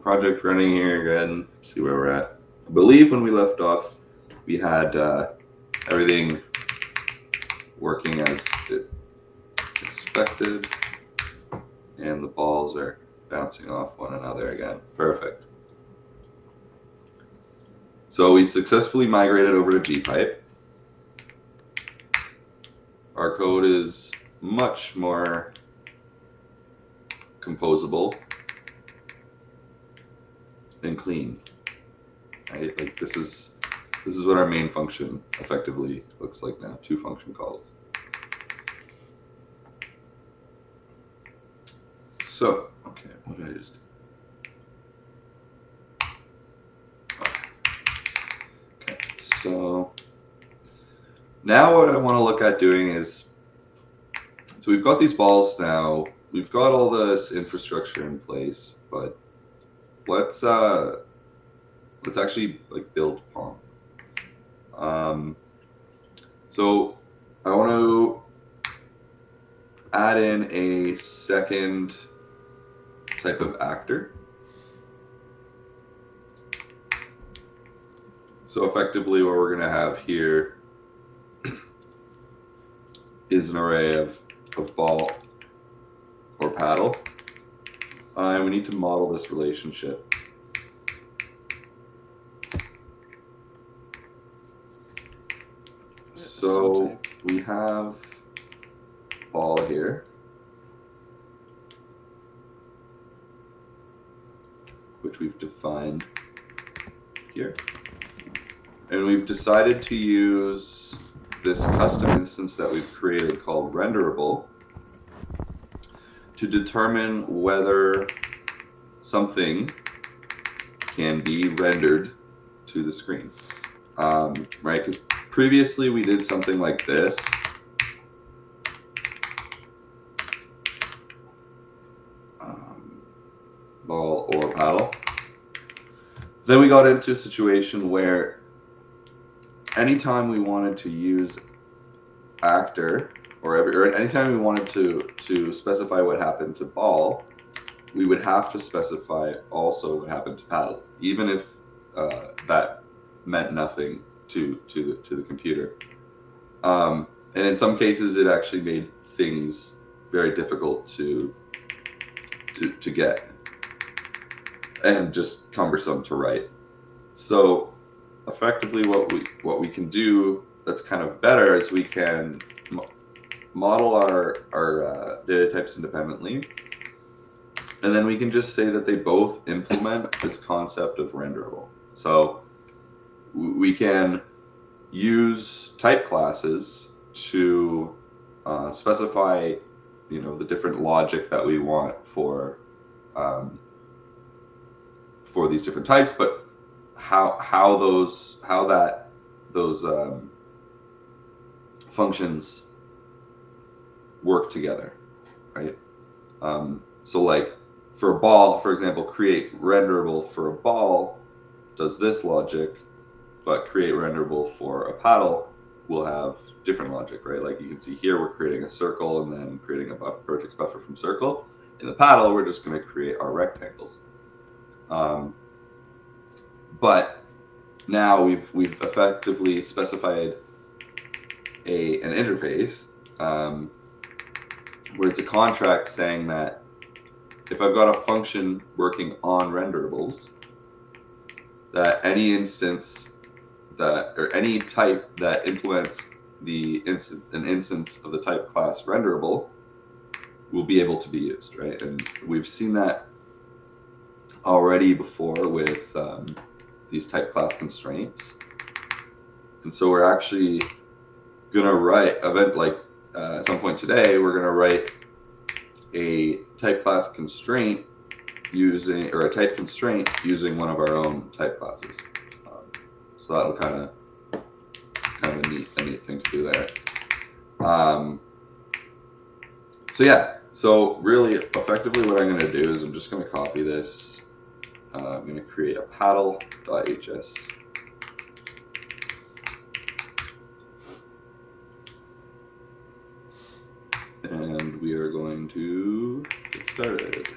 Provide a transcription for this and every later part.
project running here again, see where we're at. I believe when we left off, we had everything working as expected, and the balls are bouncing off one another again. Perfect. So we successfully migrated over to gpipe. Our code is much more composable and clean. Right? Like this is what our main function effectively looks like now. 2 function calls. So, okay, what did I just do? Okay, so now what I want to look at doing is, so we've got these balls now, we've got all this infrastructure in place, but let's actually like build upon. So I want to add in a second type of actor. So effectively what we're going to have here is an array of ball or paddle. And we need to model this relationship. So we have ball here, which we've defined here. And we've decided to use this custom instance that we've created called renderable to determine whether something can be rendered to the screen. Right? Because previously we did something like this. Ball or paddle. Then we got into a situation where anytime we wanted to use actor, or anytime we wanted to specify what happened to ball, we would have to specify also what happened to paddle, even if that meant nothing to the computer. And in some cases, it actually made things very difficult to get and just cumbersome to write. So effectively, what we can do that's kind of better is we can model our data types independently, and then we can just say that they both implement this concept of renderable. So we can use type classes to specify, the different logic that we want for these different types, but how those functions work together, right? So like for a ball, for example, create renderable for a ball does this logic, but create renderable for a paddle will have different logic, right? Like you can see here, we're creating a circle and then creating a vertex buffer from circle. In the paddle, we're just going to create our rectangles. But now we've effectively specified an interface where it's a contract saying that if I've got a function working on renderables, that any instance or any type that implements an instance of the type class renderable will be able to be used, right? And we've seen that already before with these type class constraints. And so we're actually gonna write at some point today, we're gonna write a type class constraint using one of our own type classes. So that'll kind of a neat thing to do there. So yeah, so really effectively what I'm going to do is I'm just going to copy this. I'm going to create a paddle.hs. And we are going to get started.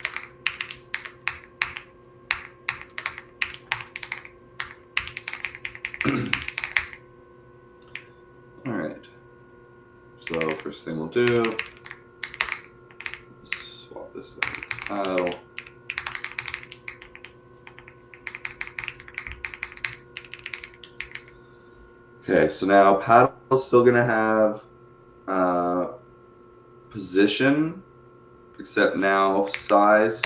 All right. So first thing we'll do, swap this out with the paddle. Okay, so now paddle's still gonna have position, except now size.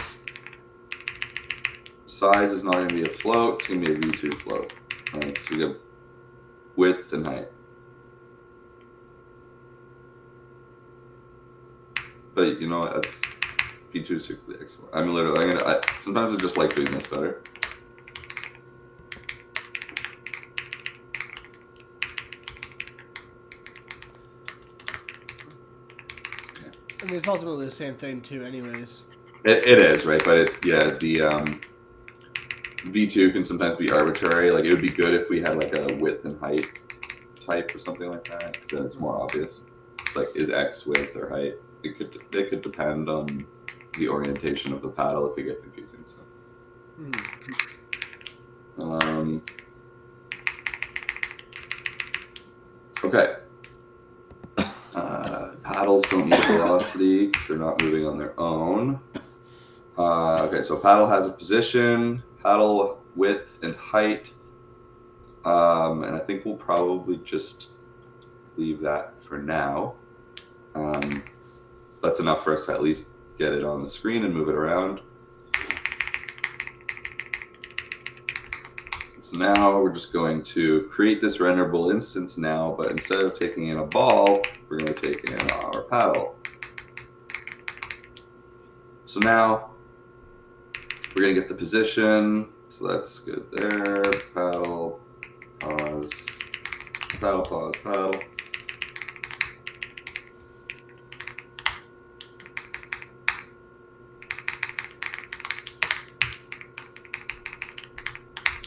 Size is not gonna be a float; it's gonna be a V2 float. Right? So we got width and height. But you know what? That's V2 is strictly X1. I mean, literally, sometimes I just like doing this better. I mean, it's ultimately the same thing too, anyways. It is, right? But the V2 can sometimes be arbitrary. Like, it would be good if we had like a width and height type or something like that, because then it's more obvious. It's like, is X width or height? It could depend on the orientation of the paddle. It could get confusing. So. Okay. Paddles don't need velocity because they're not moving on their own. Okay, so paddle has a position, paddle width and height, and I think we'll probably just leave that for now. That's enough for us to at least get it on the screen and move it around. So now we're just going to create this renderable instance now, but instead of taking in a ball, we're going to take in our paddle. So now we're going to get the position. So that's good there. Paddle, pause, paddle, pause, paddle.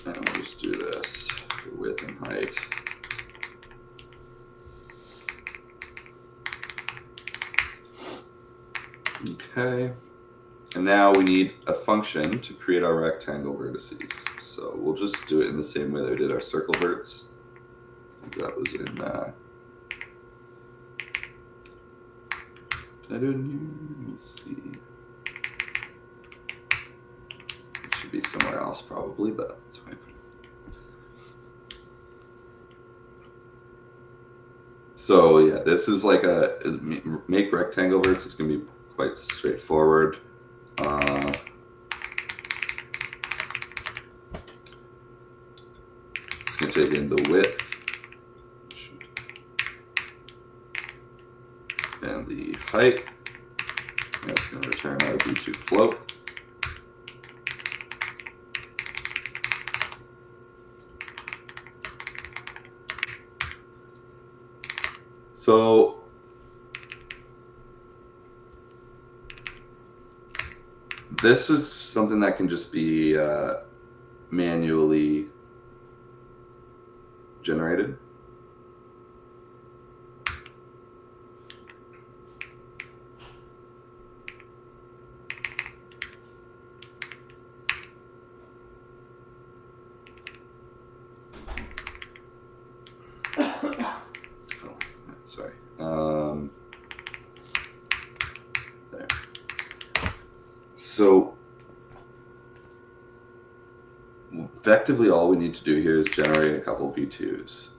And we'll just do this for width and height. Okay. And now we need a function to create our rectangle vertices. So we'll just do it in the same way that we did our circle verts. I think that was in let me see. It should be somewhere else probably, but that's fine. So yeah, this is like make rectangle verts. It's gonna be quite straightforward. It's going to take in the width and the height. And it's going to return our V2 float. So this is something that can just be manually generated. Sorry. There. So effectively all we need to do here is generate a couple V2s.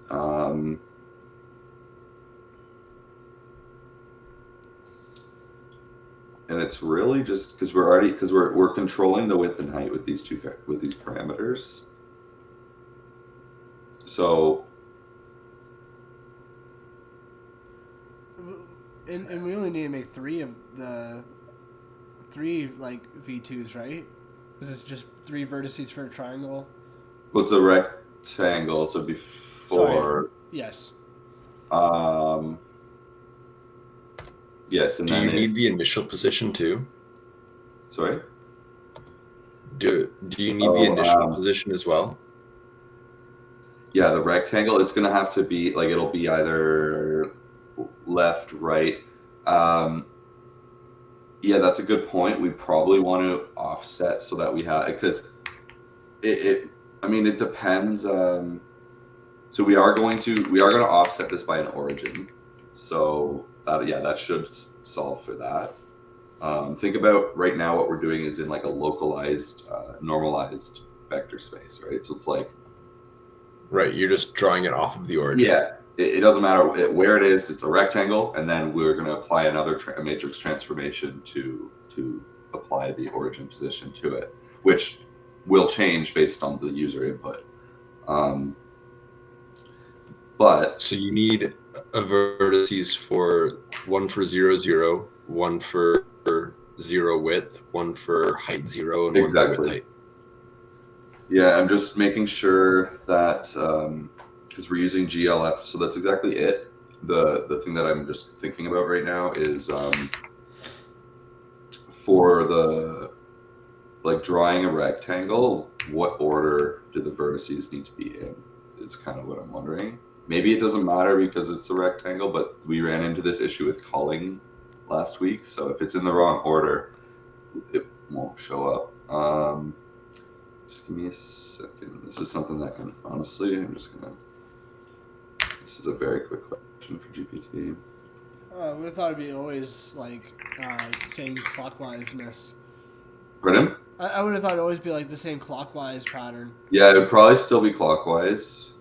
And it's really just because we're controlling the width and height with these parameters. So and we only need to make three like V2s, right? This is just 3 vertices for a triangle. Well, it's a rectangle, so it'd be 4. Sorry. Yes. Yes, and do you need the initial position too? Sorry? Do you need the initial position as well? Yeah, the rectangle, it's going to have to be, like, it'll be either left, right. Yeah, that's a good point. We probably want to offset so that we have, because it depends. So we are going to offset this by an origin. So that should solve for that. Think about right now what we're doing is in like a localized, normalized vector space, right? So it's like, right, you're just drawing it off of the origin. Yeah, it doesn't matter where it is. It's a rectangle, and then we're going to apply another matrix transformation to apply the origin position to it, which will change based on the user input. But so you need a vertices for one for 0, 0, one for 0 width, one for height 0, and one for width height. Yeah, I'm just making sure that because we're using GLF, so that's exactly it. The thing that I'm just thinking about right now is for the like drawing a rectangle, what order do the vertices need to be in is kind of what I'm wondering. Maybe it doesn't matter because it's a rectangle, but we ran into this issue with culling last week. So if it's in the wrong order, it won't show up. Just give me a second. This is something that can, honestly, this is a very quick question for GPT. I would have thought it'd be always like same clockwise-ness. Pardon? I would have thought it'd always be like the same clockwise pattern. Yeah, it would probably still be clockwise.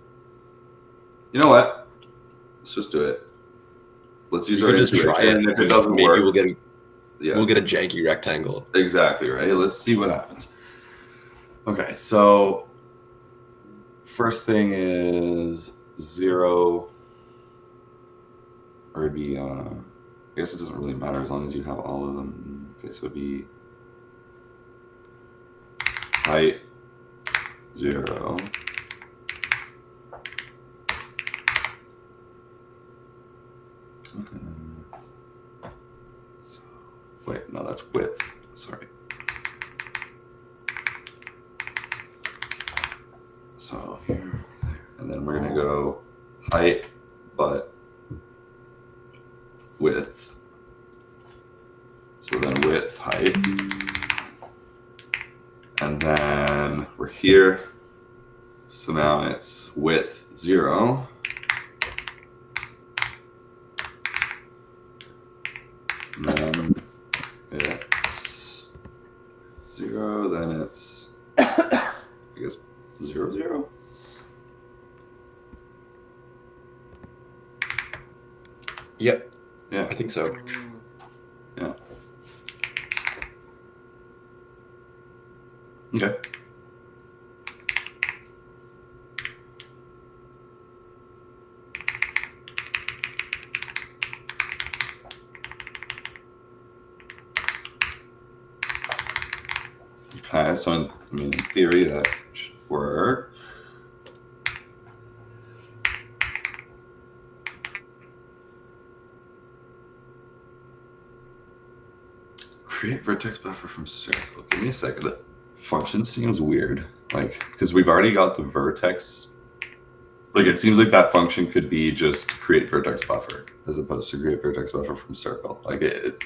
You know what? Let's just do it. Let's use our intuition, and if it doesn't work, we'll get a janky rectangle. Exactly, right? Let's see what happens. Okay, so first thing is 0, or it'd be, I guess it doesn't really matter as long as you have all of them. Okay, so it'd be height 0. Okay. So, wait, no, that's width. Sorry. So here, and then we're gonna go height, but width. So then width, height, and then we're here. So now it's width 0. And then it's 0, then it's, I guess, 0, 0. Yep. Yeah. I think so. Yeah. Okay. Okay, so in theory that should work. Create vertex buffer from circle. Give me a second. The function seems weird, like because we've already got the vertex. Like it seems like that function could be just create vertex buffer as opposed to create vertex buffer from circle. Like it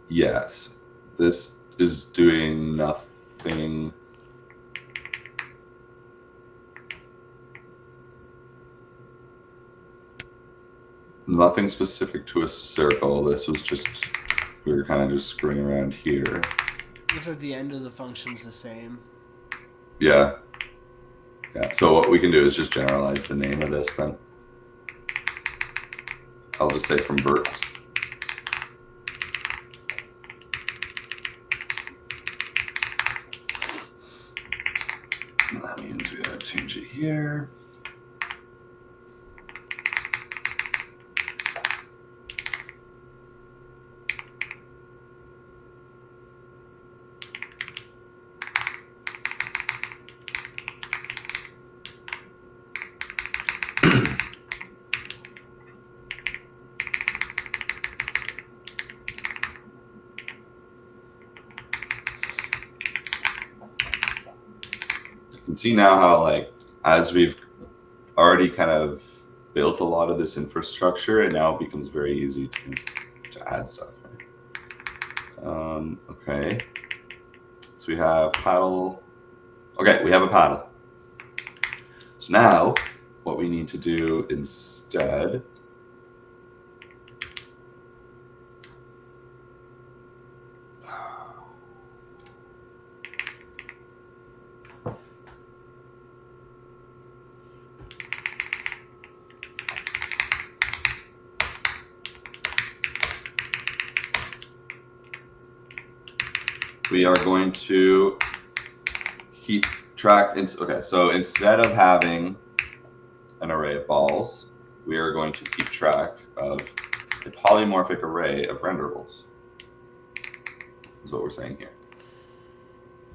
yes, this is doing nothing. Nothing specific to a circle. This was just, we were kind of just screwing around here. Looks like the end of the function's the same. Yeah. Yeah, so what we can do is just generalize the name of this then. I'll just say from verts. That means we gotta change it here. You can see now how, like, as we've already kind of built a lot of this infrastructure, it now becomes very easy to add stuff. Right? Okay. So we have paddle Okay, we have a paddle. So now what we need to do instead we are going to keep track. Okay, so instead of having an array of balls, we are going to keep track of a polymorphic array of renderables. Is what we're saying here.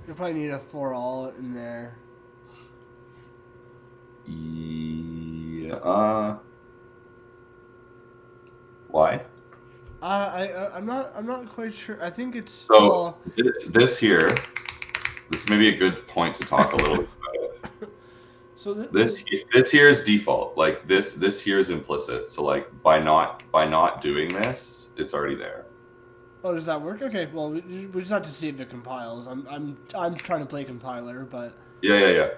You'll probably need a for all in there. Yeah. Why? I'm not quite sure. I think it's so this here. This may be a good point to talk a little bit about it. So this here is default. Like this here is implicit. So like by not doing this, it's already there. Oh, does that work? Okay, well we just have to see if it compiles. I'm trying to play compiler, but Yeah.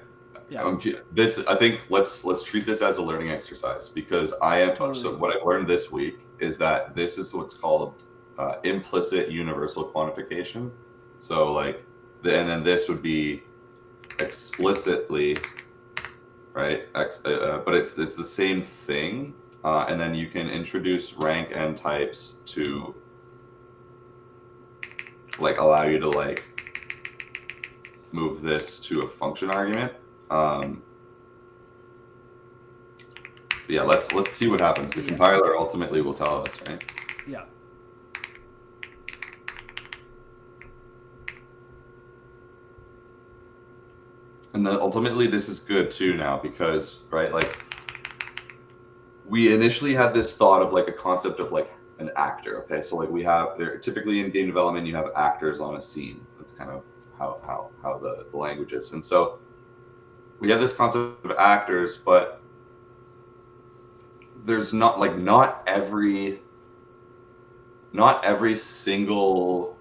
Yeah. This I think let's treat this as a learning exercise because I am Totally. so what I've learned this week is that this is what's called implicit universal quantification. So like and then this would be explicitly, right? But it's the same thing, and then you can introduce rank n types to like allow you to like move this to a function argument. Yeah, let's see what happens. The compiler ultimately will tell us, right? Yeah. And then ultimately this is good too now because, right, like we initially had this thought of like a concept of like an actor. Okay, so like we have there typically in game development you have actors on a scene. That's kind of how the language is. And so we have this concept of actors, but there's not every single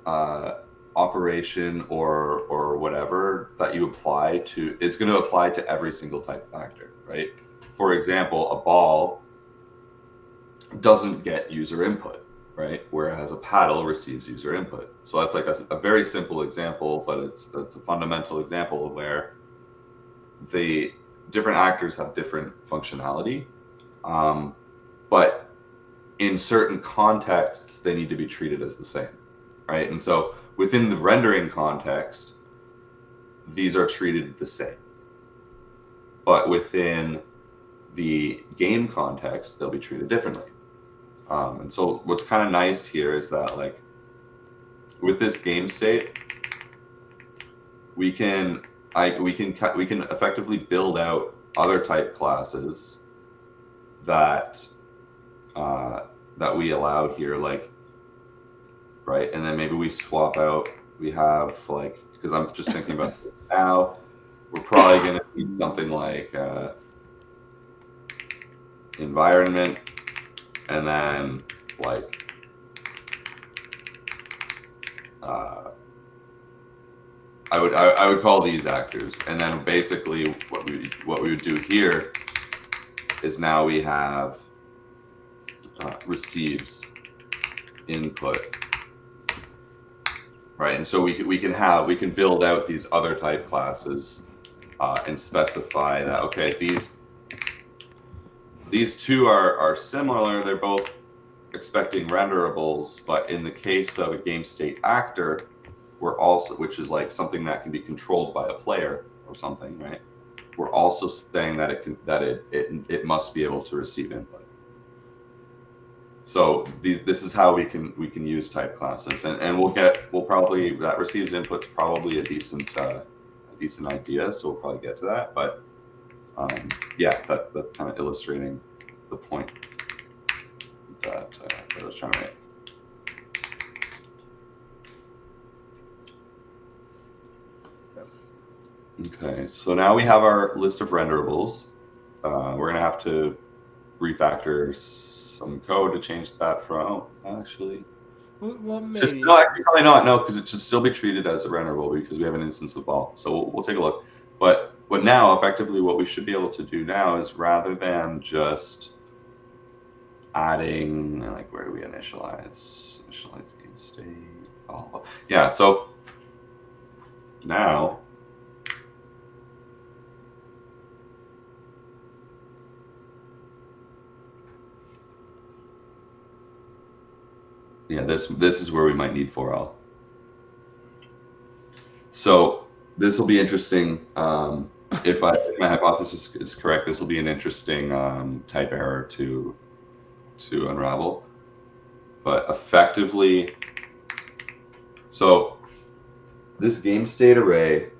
operation or whatever that you apply to is going to apply to every single type of actor, right? For example, a ball doesn't get user input, right? Whereas a paddle receives user input. So that's like a very simple example, but it's a fundamental example of where the different actors have different functionality, but in certain contexts they need to be treated as the same, right? And so within the rendering context, these are treated the same, but within the game context they'll be treated differently. And so what's kind of nice here is that like with this game state, we can effectively build out other type classes that we allowed here, like, right? And then maybe we swap out. We have like, because I'm just thinking about this now, we're probably going to need something like environment, and then like I would call these actors, and then basically what we would do here is now we have receives input, right? And so we can build out these other type classes and specify that okay, these two are similar. They're both expecting renderables, but in the case of a game state actor, we're also, which is like something that can be controlled by a player or something, right? We're also saying that it must be able to receive input. So this is how we can use type classes, and we'll probably, that receives input's probably a decent idea. So we'll probably get to that, but yeah, that's kind of illustrating the point that I was trying to make. Okay, so now we have our list of renderables. We're gonna have to refactor some code to change that from, actually. Well, maybe. No, actually, probably not. No, because it should still be treated as a renderable because we have an instance of ball. So we'll take a look. But now, effectively, what we should be able to do now is rather than just adding, like, where do we initialize game state? Oh, yeah. So now, yeah, this is where we might need for all. So this will be interesting. If my hypothesis is correct, this will be an interesting type error to unravel. But effectively, so this game state array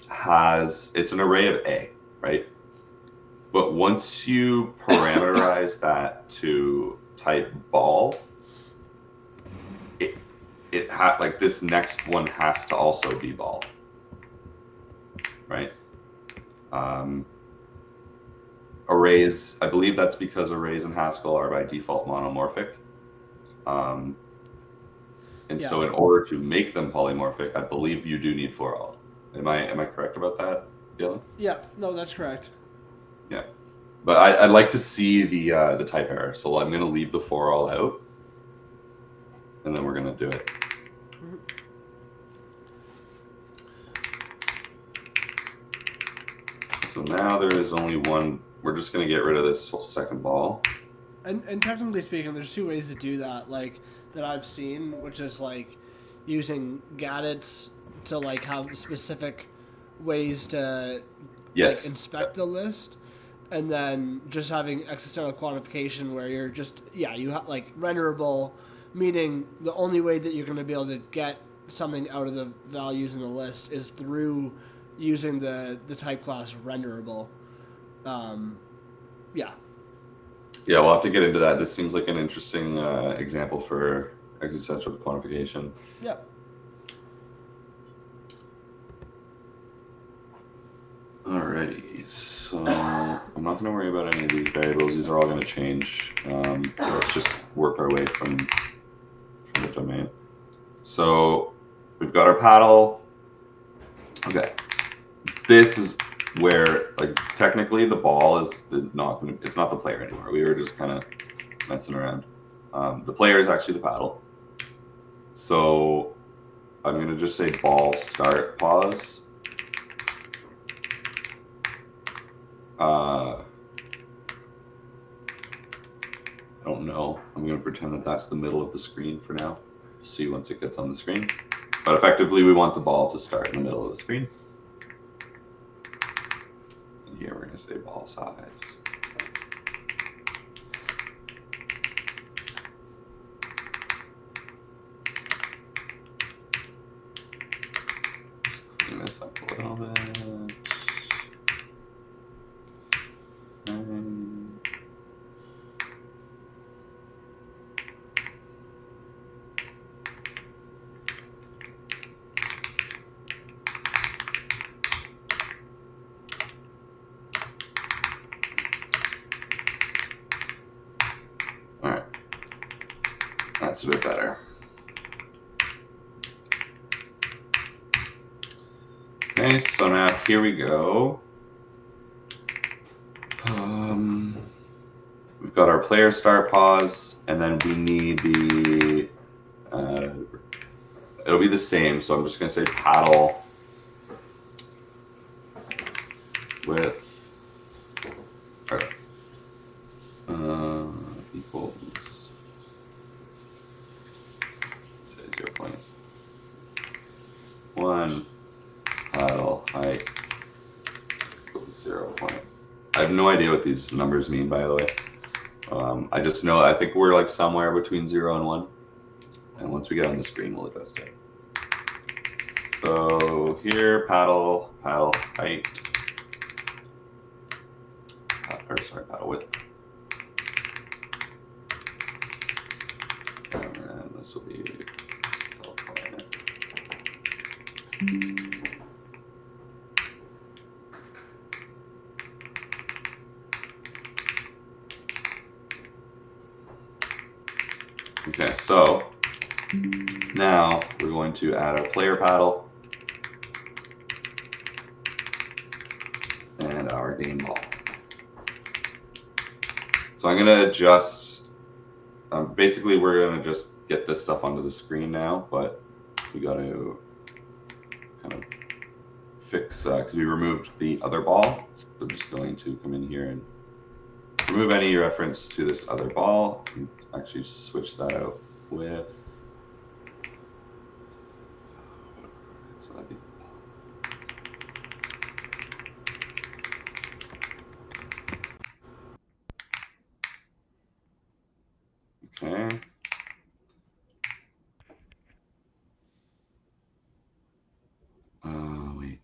it's an array of A, right? But once you parameterize that to type ball, like this next one has to also be ball, right? Arrays, I believe that's because arrays in Haskell are by default monomorphic. And so in order to make them polymorphic, I believe you do need for all. Am I correct about that, Dylan? Yeah, no, that's correct. Yeah. But I'd like to see the type error. So I'm going to leave the for all out. And then we're going to do it. So now there is only one. We're just going to get rid of this whole second ball. And technically speaking, there's two ways to do that, like, that I've seen, which is, like, using gadgets to, like, have specific ways to like, inspect the list, and then just having existential quantification where you're just, you have, like, renderable, meaning the only way that you're going to be able to get something out of the values in the list is through using the type class renderable. Yeah, we'll have to get into that. This seems like an interesting example for existential quantification. Yep. Alrighty, so I'm not going to worry about any of these variables. These are all going to change. Let's just work our way from the domain. So we've got our paddle. Okay, this is where, like, technically the ball is it's not the player anymore. We were just kind of messing around. The player is actually the paddle. So I'm going to just say ball start pause. I don't know. I'm going to pretend that that's the middle of the screen for now. We'll see once it gets on the screen. But effectively, we want the ball to start in the middle of the screen. And here we're going to say ball size. Clean this up a little bit. That's a bit better. Okay, so now here we go. We've got our player start pause, and then we need the, it'll be the same, so I'm just going to say paddle with equals, say 0.1 paddle height equals 0. I have no idea what these numbers mean, by the way. I just know, I think we're like somewhere between 0 and 1. And once we get on the screen, we'll adjust it. So here, paddle height, paddle width. And then this will be paddle planet. Okay, so now we're going to add our player paddle. our game ball. So I'm going to adjust, basically we're going to just get this stuff onto the screen now, but we got to kind of fix, because we removed the other ball. So I'm just going to come in here and remove any reference to this other ball and actually switch that out with, so that'd be, okay. Wait.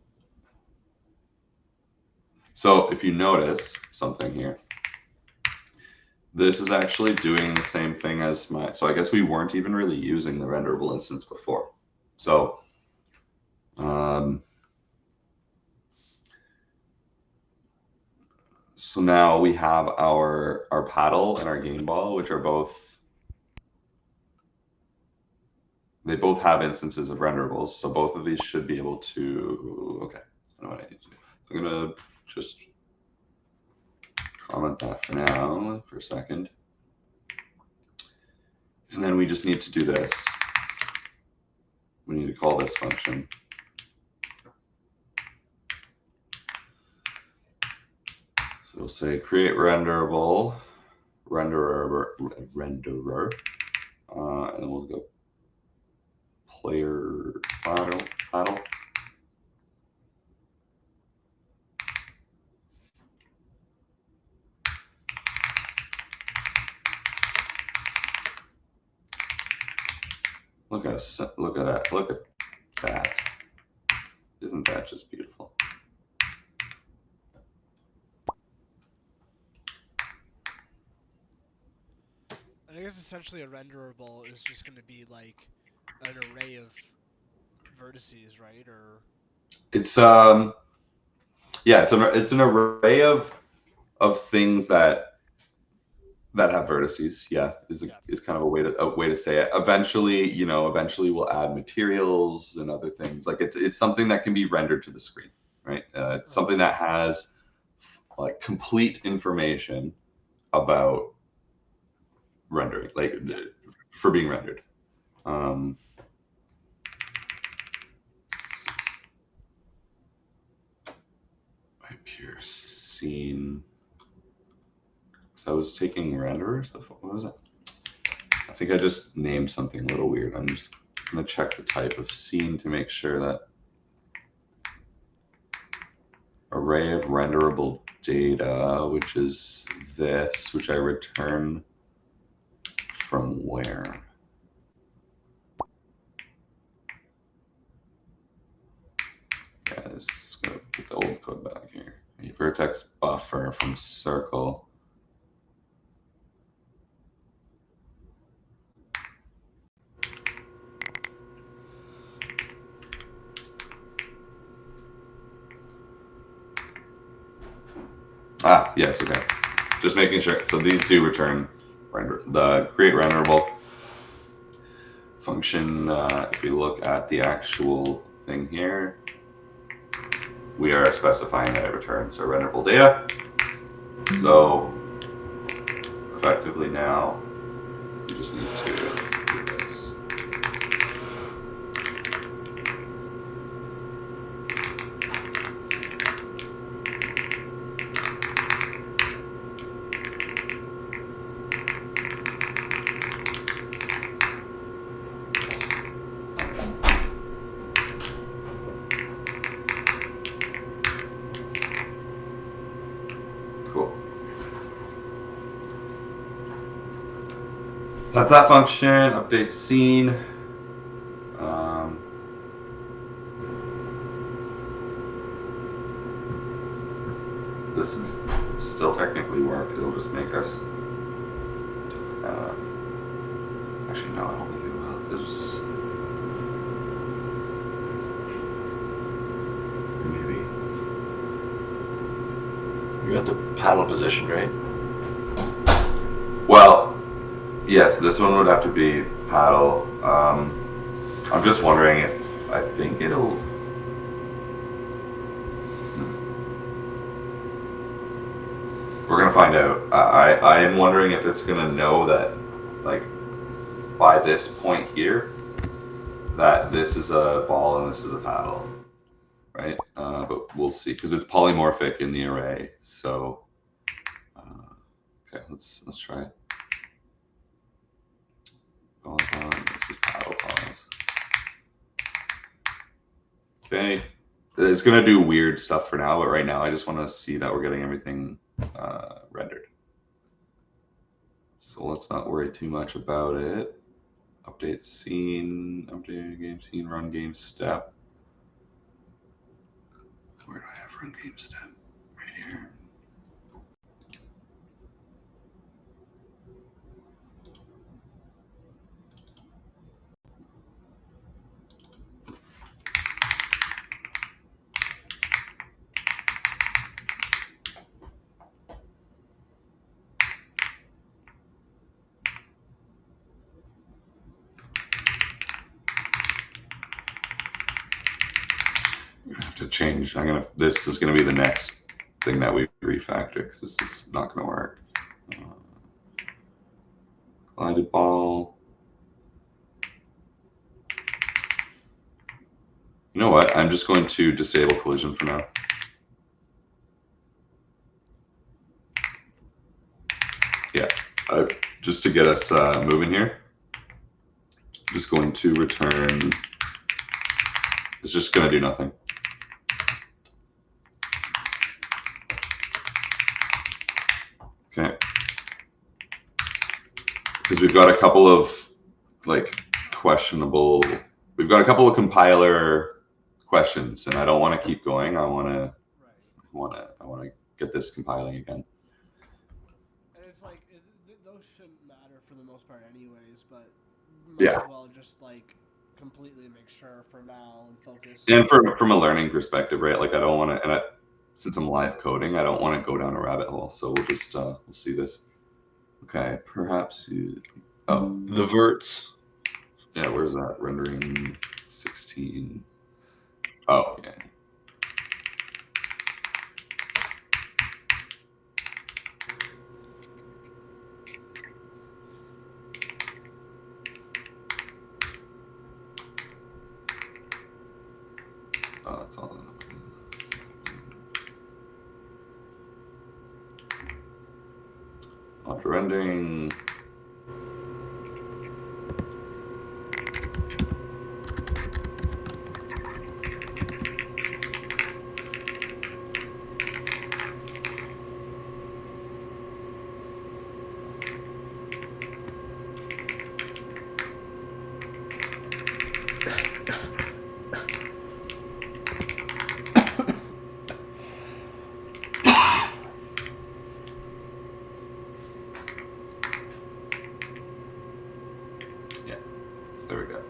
So if you notice something here, this is actually doing the same thing as my, so I guess we weren't even really using the renderable instance before. So, so now we have our paddle and our game ball, which are both, they both have instances of renderables. So both of these should be able to, okay, I know what I need to do. So I'm gonna just comment that for now, for a second. And then we just need to do this. We need to call this function. So we'll say create renderer, and then we'll go player paddle. Look at that. Isn't that just beautiful? I guess essentially a renderable is just going to be like an array of vertices, right? Or it's yeah, it's an array of things that have vertices. Yeah, is kind of a way to say it. Eventually, we'll add materials and other things. Like it's something that can be rendered to the screen, right? It's something that has like complete information about rendering, like for being rendered. Pure scene. So I was taking renderers. What was it? I think I just named something a little weird. I'm just gonna check the type of scene to make sure that array of renderable data, which is this, which I return from where? Yeah, let's go put the old code back here. A vertex buffer from circle. Ah, yes, okay. Just making sure. So these do return the create renderable function. If we look at the actual thing here, we are specifying that it returns our renderable data. So effectively now, we just need to do this. That's that function. Update scene. This would still technically work. It'll just make us. Actually, no, I don't think it will. Maybe. You got the paddle position, right? Well. Yes, this one would have to be paddle. I'm just wondering if I think it'll. We're gonna find out. I am wondering if it's gonna know that, like, by this point here, that this is a ball and this is a paddle, right? But we'll see, because it's polymorphic in the array. So, okay, let's try it. Ball, this is paddle pause. Okay, it's gonna do weird stuff for now, but right now I just want to see that we're getting everything rendered. So let's not worry too much about it. Update scene, update game scene, run game step. Where do I have run game step? Right here. I have to change. This is gonna be the next thing that we refactor, because this is not gonna work. Collided ball. You know what? I'm just going to disable collision for now. Yeah, just to get us moving here. I'm just going to return. It's just going to do nothing. Okay. Because we've got a couple of questionable. We've got a couple of compiler questions, and I don't want to keep going. I want to get this compiling again. And it's like those shouldn't matter for the most part, anyways. But yeah, as well just completely make sure for now and focus. And from a learning perspective, right? Like I don't want to, and since I'm live coding, I don't want to go down a rabbit hole. So we'll just we'll see this. Okay, perhaps you. Oh, the verts. Yeah, where's that? Rendering 16. Oh, yeah. Oh, that's all. After rendering. There we go.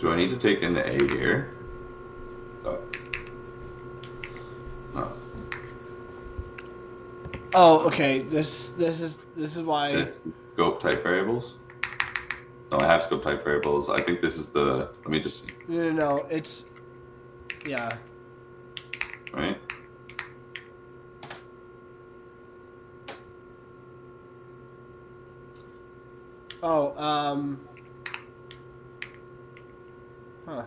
Do I need to take in the A here? So. Oh. Oh, okay. This is why. Scope type variables. No, I have scope type variables. I think this is the. Let me just see. No. It's. Yeah. Right. Oh. Huh.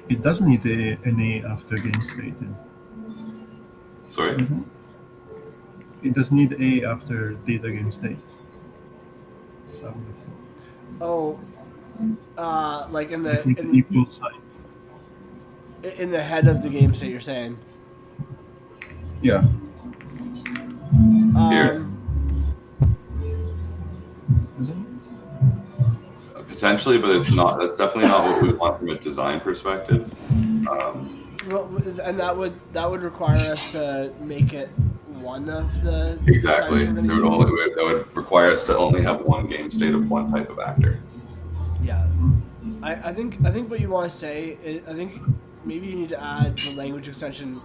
It does need an A after game state. Sorry? Doesn't it? It does need A after data game state. Oh. Like in the Different equal sign. In the head of the game state, you're saying? Yeah. Here. Potentially, but it's not. That's definitely not what we want from a design perspective. Well, and that would require us to make it one of the. Exactly. That would require us to only have one game state of one type of actor. Yeah, I think what you want to say is, I think maybe you need to add the language extension,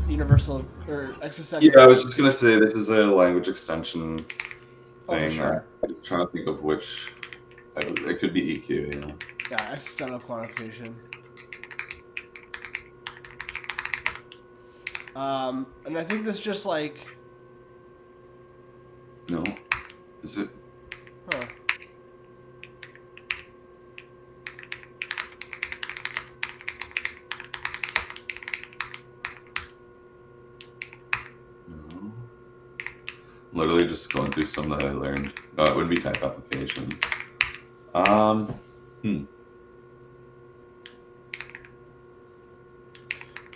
universal or existential Yeah, I was just gonna quantification. say this is a language extension Oh, for thing. I'm sure. just trying to think of which. It could be EQ. You know. Yeah, existential quantification. And I think this just like, No. Is it? huh? No. I'm literally just going through some that I learned. No, it would be type application. Hmm.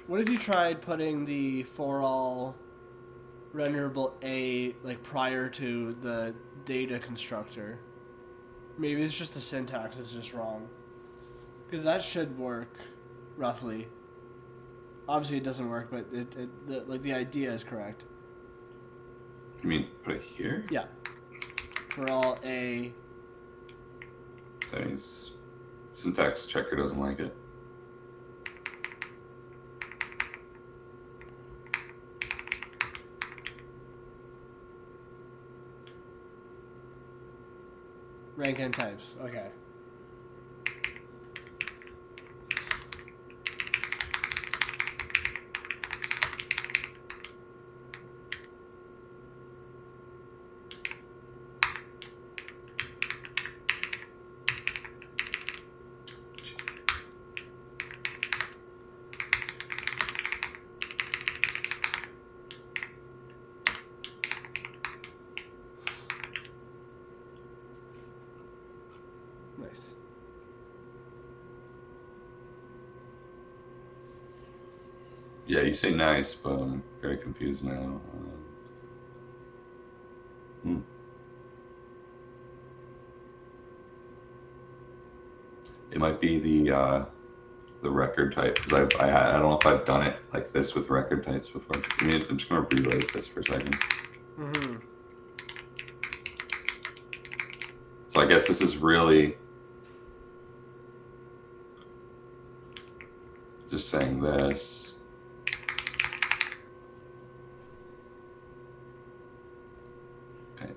What if you tried putting the for all renderable A like prior to the data constructor? Maybe it's just the syntax is just wrong. Because that should work, roughly. Obviously, it doesn't work, but the idea is correct. You mean put it here? Yeah. For all A. Nice. Syntax checker doesn't like it. Rank n types. Okay. Nice. Yeah, you say nice, but I'm very confused now. It might be the record type because I don't know if I've done it like this with record types before. I mean, I'm just gonna rewrite this for a second. Mm-hmm. So I guess this is really just saying this. Okay.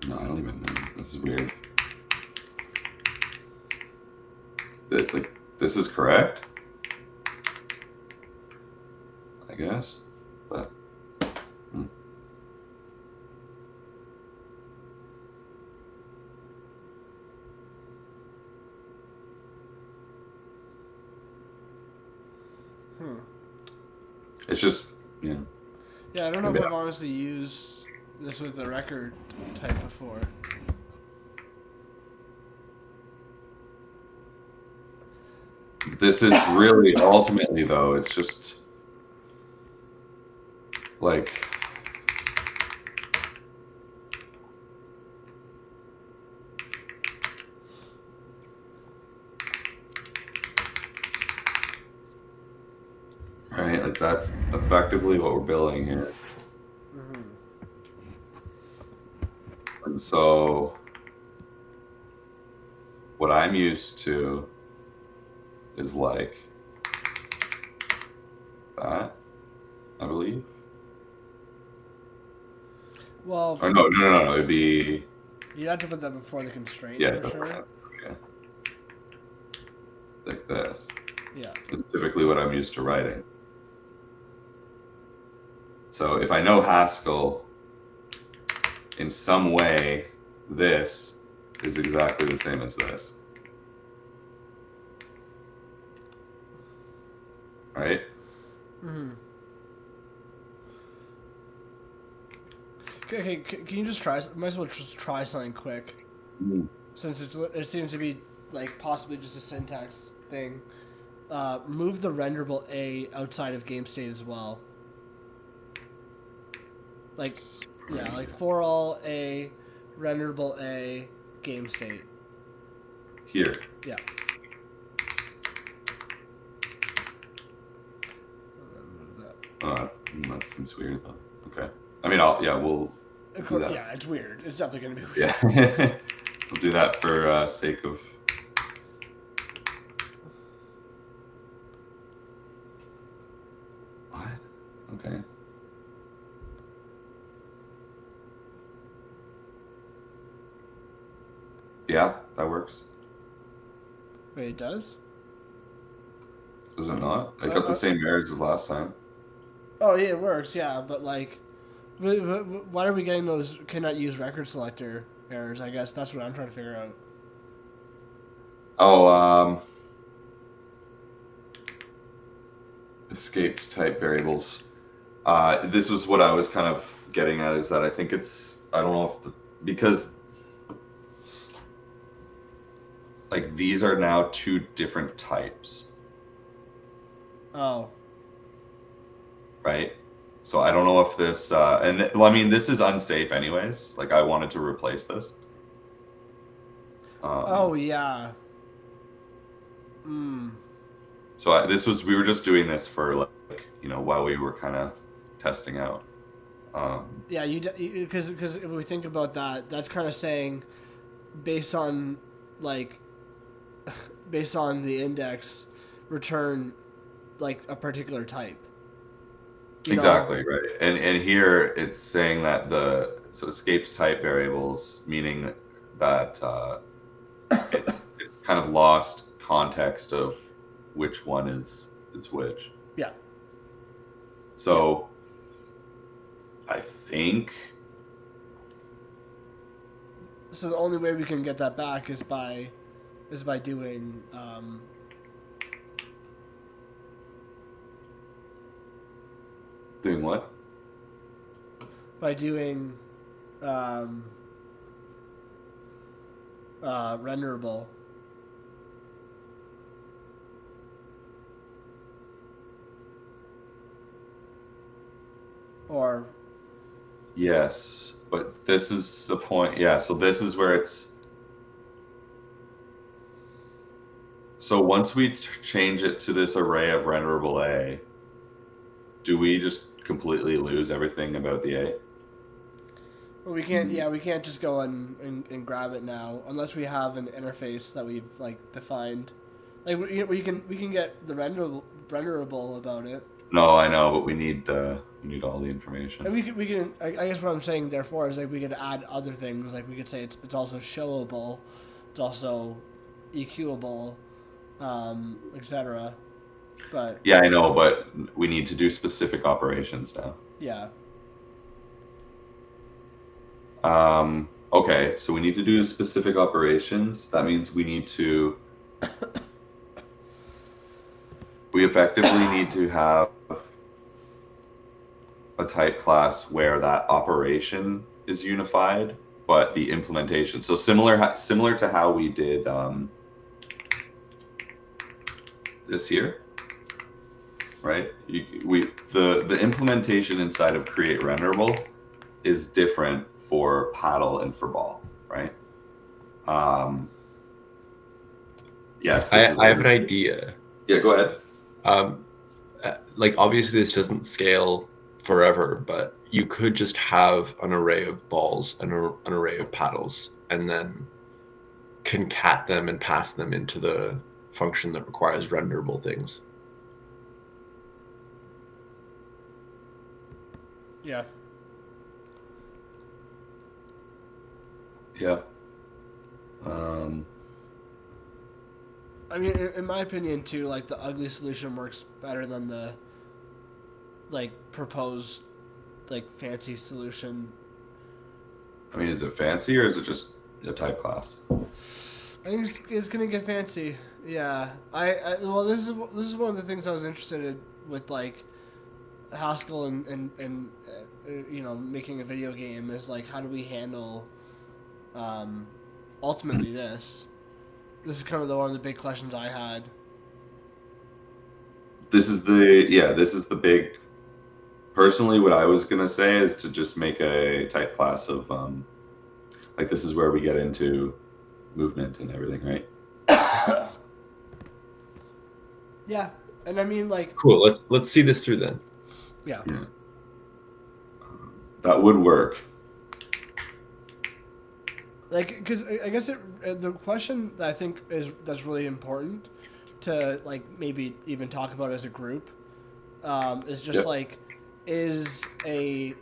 No, I don't even know. This is weird. Like, this is correct, I guess, but. It's just, you know. Yeah, I don't know if I've honestly used this with the record type before. This is really ultimately though, it's just like right, like that's effectively what we're building here. Mm-hmm. And so what I'm used to is like that, I believe. Well, Or no. It'd be you have to put that before the constraint yeah, for sure. yeah, like this. Yeah. It's typically what I'm used to writing. So if I know Haskell, in some way, this is exactly the same as this. Right? Mm-hmm. Okay, can you just try? Might as well just try something quick, since it seems to be like possibly just a syntax thing. Move the renderable A outside of game state as well. Like, yeah, like for all A, renderable A, game state. Here. Yeah. Move that. That seems weird though. Okay. I mean, we'll do that. Yeah, it's weird. It's definitely going to be weird. Yeah. We'll do that for sake of. What? Okay. Yeah, that works. Wait, it does? Does it not? I got the same errors as last time. Oh, yeah, it works, yeah, but like, why are we getting those cannot use record selector errors? I guess that's what I'm trying to figure out. Oh, escaped type variables. This was what I was kind of getting at, is that I think it's, I don't know if because like these are now two different types. Oh. Right? So I don't know if this, well, I mean, this is unsafe anyways. Like I wanted to replace this. Oh, yeah. So we were just doing this for like, while we were kind of testing out. Yeah, because if we think about that, that's kind of saying based on the index, return like a particular type. Exactly, right. And here it's saying that so escaped type variables, meaning that it's kind of lost context of which one is which. Yeah. So I think. So the only way we can get that back is by doing. Doing what? By doing renderable. Or. Yes, but this is the point. Yeah, so this is where it's. So once we change it to this array of renderable A, do we just completely lose everything about the A? Well, we can't. Yeah, we can't just go and grab it now unless we have an interface that we've defined. Like we can get the renderable about it. No, I know, but we need all the information. And we can. I guess what I'm saying therefore is we could add other things. Like we could say it's also showable, it's also EQable, etc. But yeah, I know, but we need to do specific operations now. Yeah. Okay, so we need to do specific operations. That means we need to. We effectively need to have a type class where that operation is unified, but the implementation. So similar to how we did this here, right? The implementation inside of create renderable is different for paddle and for ball, right? Yes. I have an idea. Yeah, go ahead. Obviously this doesn't scale forever, but you could just have an array of balls and an array of paddles and then concat them and pass them into the function that requires renderable things. Yeah. Yeah. I mean, in my opinion, too, the ugly solution works better than the, proposed, fancy solution. I mean, is it fancy or is it just a type class? I think it's gonna get fancy. Yeah. Well, this is one of the things I was interested in with Haskell and making a video game is how do we handle ultimately this. This is kind of one of the big questions I had. This is the big. Personally, what I was gonna say is to just make a type class of this is where we get into movement and everything, right? Yeah, and I mean Cool. Let's see this through then. Yeah. Yeah. That would work. Like, because I guess the question that I think that's really important to like maybe even talk about as a group is just Yep. like is a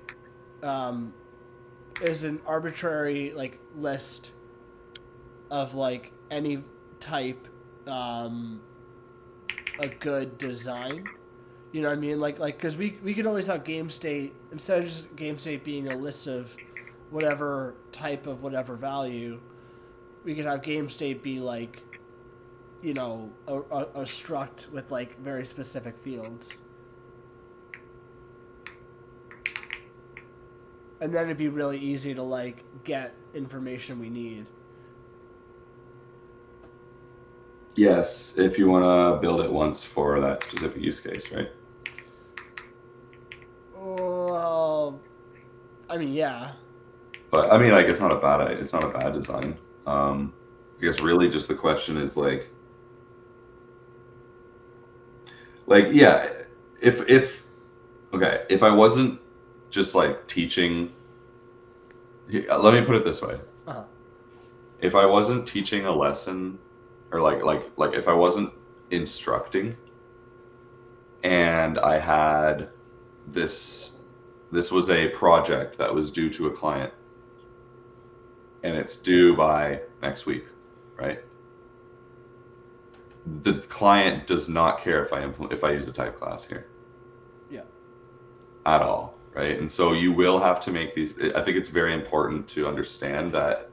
is an arbitrary like list of like any type a good design. You know what I mean? Like because we could always have game state instead of just game state being a list of whatever type of whatever value. We could have game state be like, you know, a struct with like very specific fields. And then it'd be really easy to like get information we need. Yes, if you want to build it once for that specific use case, right? Well, I mean, yeah. But I mean, like, it's not a bad design. I guess really just the question is like yeah, if okay, if I wasn't just like teaching, let me put it this way: Uh-huh. if I wasn't teaching a lesson, or like if I wasn't instructing, and I had this was a project that was due to a client, and it's due by next week, right? The client does not care if I use a type class here. Yeah. At all, right? And so you will have to make these. I think it's very important to understand that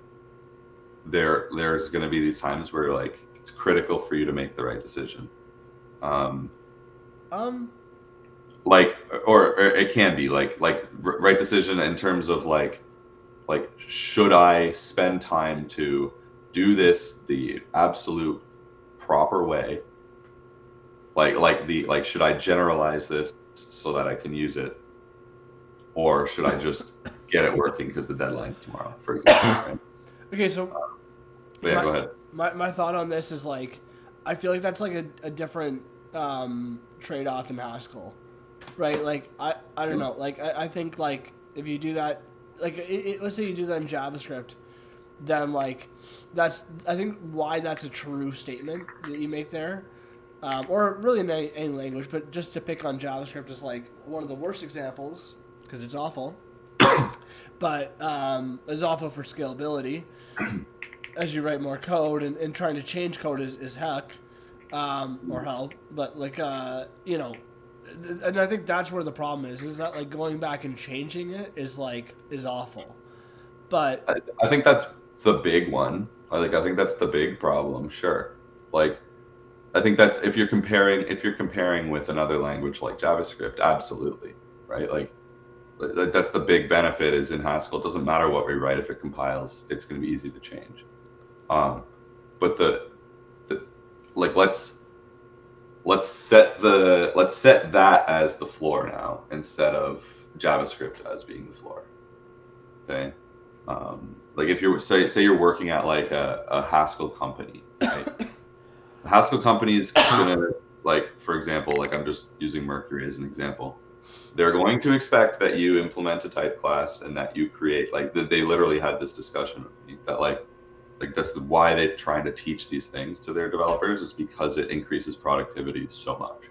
there's going to be these times where like it's critical for you to make the right decision. Like or it can be like right decision in terms of like should I spend time to do this the absolute proper way, like should I generalize this so that I can use it, or should I just get it working because the deadline's tomorrow, for example, right? Okay, so But yeah, go ahead. my thought on this is like I feel like that's like a different trade-off in Haskell, right? Like I don't know, like I think like if you do that, like let's say you do that in JavaScript, then like that's I think why that's a true statement that you make there, or really in any language, but just to pick on JavaScript is like one of the worst examples because it's awful, but it's awful for scalability as you write more code, and trying to change code is heck, or hell, but like you know, and I think that's where the problem is that like going back and changing it is awful, but I think that's the big one. I think that's the big problem. Sure, like I think that's if you're comparing with another language like JavaScript, absolutely, right? Like that's the big benefit is in Haskell. It doesn't matter what we write, if it compiles, it's going to be easy to change. But the like let's set that as the floor now instead of JavaScript as being the floor. Okay. Like if you're say you're working at like a Haskell company, right? The Haskell company is gonna, like, for example, like I'm just using Mercury as an example. They're going to expect that you implement a type class and that you create like they literally had this discussion with me that like that's why they're trying to teach these things to their developers, is because it increases productivity so much.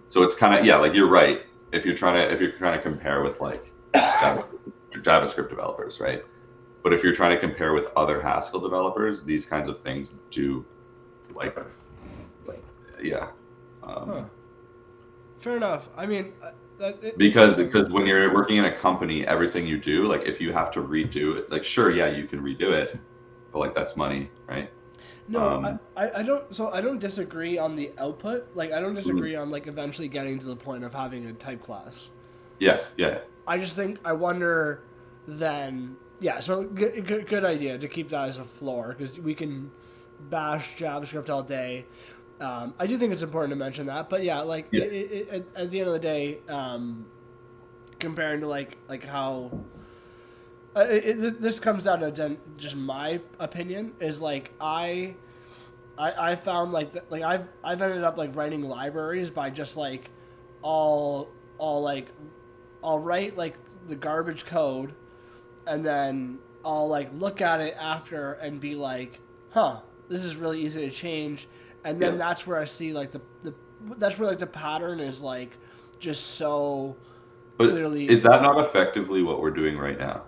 So it's kind of, yeah, like you're right. If you're trying to compare with like JavaScript developers, right? But if you're trying to compare with other Haskell developers, these kinds of things do like yeah. Fair enough. I mean, because when you're working in a company, everything you do, like if you have to redo it, like sure, yeah, you can redo it, but like that's money, right? No, I don't. So I don't disagree on the output. Like I don't disagree on like eventually getting to the point of having a type class. Yeah, yeah. I just think I wonder then. Yeah, so good idea to keep that as a floor because we can bash JavaScript all day. I do think it's important to mention that, but yeah, like Yeah. At the end of the day, comparing to like how this comes down to just my opinion is like I found like I've ended up like writing libraries by just like all I'll write like the garbage code, and then I'll like look at it after and be like, huh, this is really easy to change, and then that's where I see like that's where like the pattern is like just so But clearly. is that not effectively what we're doing right now?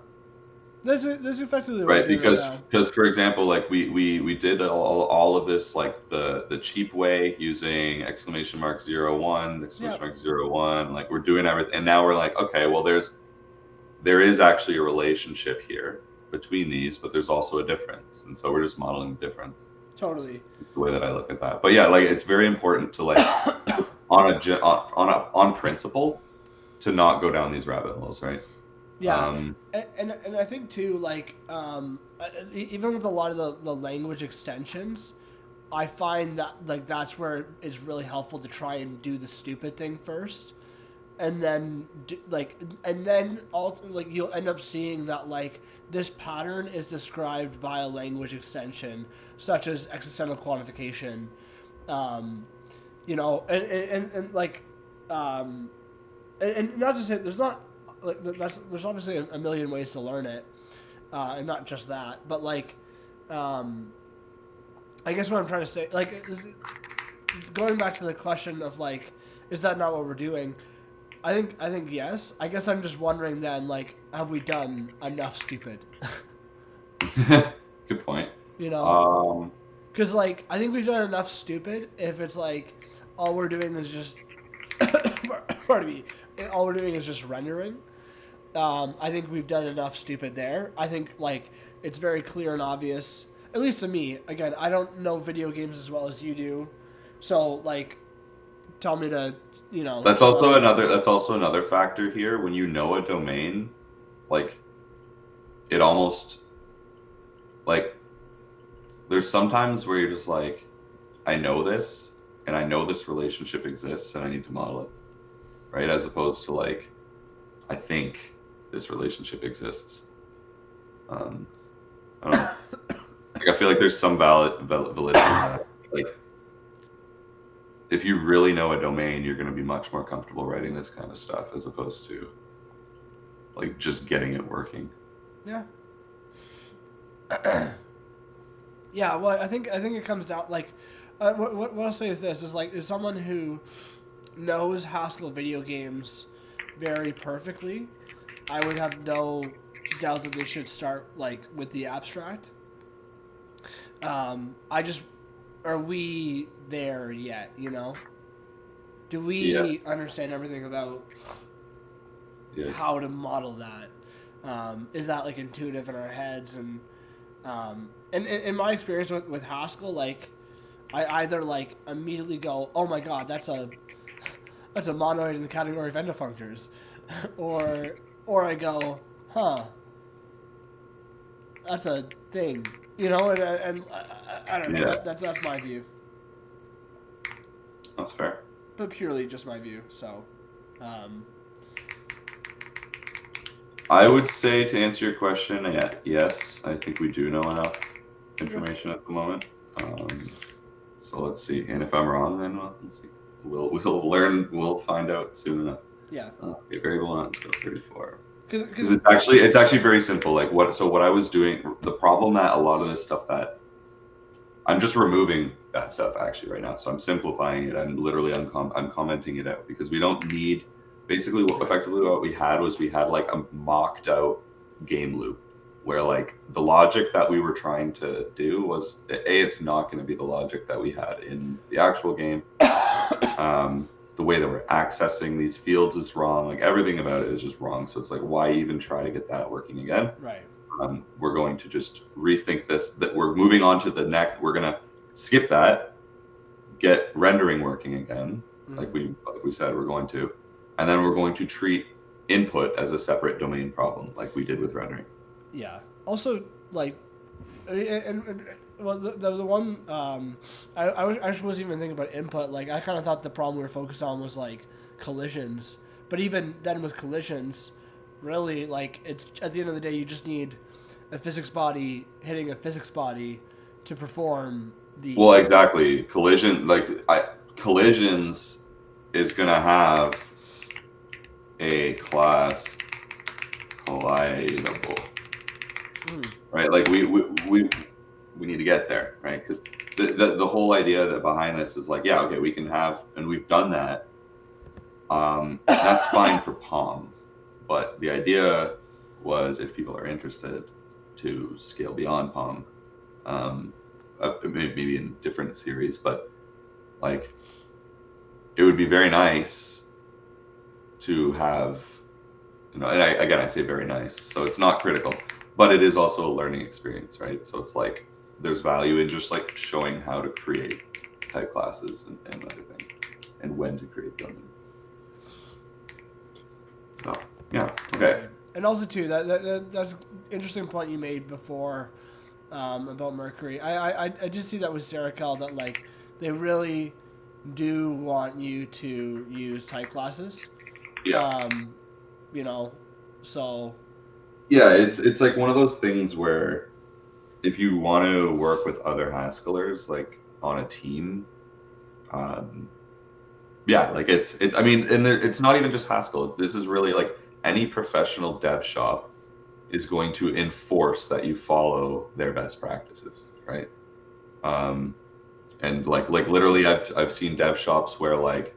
That's effectively what Right, we're doing right now. because for example, like we did all of this like the cheap way using exclamation mark 01, exclamation mark 01, like we're doing everything, and now we're like, okay, well there is actually a relationship here between these, but there's also a difference, and so we're just modeling the difference. Totally. It's the way that I look at that. But yeah, like it's very important to like on principle to not go down these rabbit holes, right? Yeah, and I think too, like even with a lot of the language extensions, I find that like that's where it's really helpful to try and do the stupid thing first, and then ultimately you'll end up seeing that like this pattern is described by a language extension such as existential quantification, you know, and like and not just say there's not. Like there's obviously a million ways to learn it, and not just that. But like, I guess what I'm trying to say, like, going back to the question of like, is that not what we're doing? I think yes. I guess I'm just wondering then, like, have we done enough stupid? Good point. You know, because like I think we've done enough stupid. If it's like all we're doing is just, pardon me, all we're doing is just rendering. I think we've done enough stupid there. I think like it's very clear and obvious, at least to me. Again, I don't know video games as well as you do, so like, tell me to, you know. That's also another factor here. When you know a domain, like it almost like there's sometimes where you're just like, I know this, and I know this relationship exists, and I need to model it, right? As opposed to like, I think this relationship exists. I don't know. Like, I feel like there's some validity in that. Like, if you really know a domain, you're going to be much more comfortable writing this kind of stuff as opposed to like just getting it working. Yeah. Yeah. Well, I think it comes down like, what I'll say is this: is like, is someone who knows Haskell video games very perfectly, I would have no doubt that they should start like with the abstract. Are we there yet? You know, do we understand everything about how to model that? Is that like intuitive in our heads? And in my experience with Haskell, like I either like immediately go, oh my god, that's a monoid in the category of endofunctors, or I go, huh, that's a thing, you know, and I don't know. Yeah. That's my view. That's fair. But purely just my view. So, I would say to answer your question, yes, I think we do know enough information at the moment. So let's see, and if I'm wrong, then we'll see. We'll learn. We'll find out soon enough. Yeah. Variable on scope 34. Because it's actually very simple. Like what I was doing, the problem that a lot of this stuff that I'm just removing that stuff actually right now. So I'm simplifying it. I'm literally I'm commenting it out because we don't need. Basically, effectively what we had like a mocked out game loop where like the logic that we were trying to do was it's not going to be the logic that we had in the actual game. The way that we're accessing these fields is wrong. Like everything about it is just wrong. So it's like, why even try to get that working again? Right. We're going to just rethink this. That we're moving on to the next. We're gonna skip that, get rendering working again, like we said we're going to, and then we're going to treat input as a separate domain problem, like we did with rendering. Yeah. Also, like, well, the one I wasn't even thinking about input. Like, I kind of thought the problem we were focused on was like collisions. But even then, with collisions, really, like, it's at the end of the day, you just need a physics body hitting a physics body to perform the. Well, exactly. Collisions is gonna have a class collidable, right? Like we need to get there, right? Because the whole idea that behind this is like, yeah, okay, we can have, and we've done that. That's fine for Palm, but the idea was, if people are interested, to scale beyond Palm, maybe in different series, but like it would be very nice to have, and I say very nice, so it's not critical, but it is also a learning experience, right? So it's like there's value in just like showing how to create type classes and everything, and when to create them. So yeah, okay. And also too, that's an interesting point you made before about Mercury. I did see that with Seracal, that like they really do want you to use type classes. Yeah. So. Yeah, it's like one of those things where if you want to work with other Haskellers like on a team, yeah, like it's I mean, and it's not even just Haskell. This is really like any professional dev shop is going to enforce that you follow their best practices, right? And like literally, I've seen dev shops where like,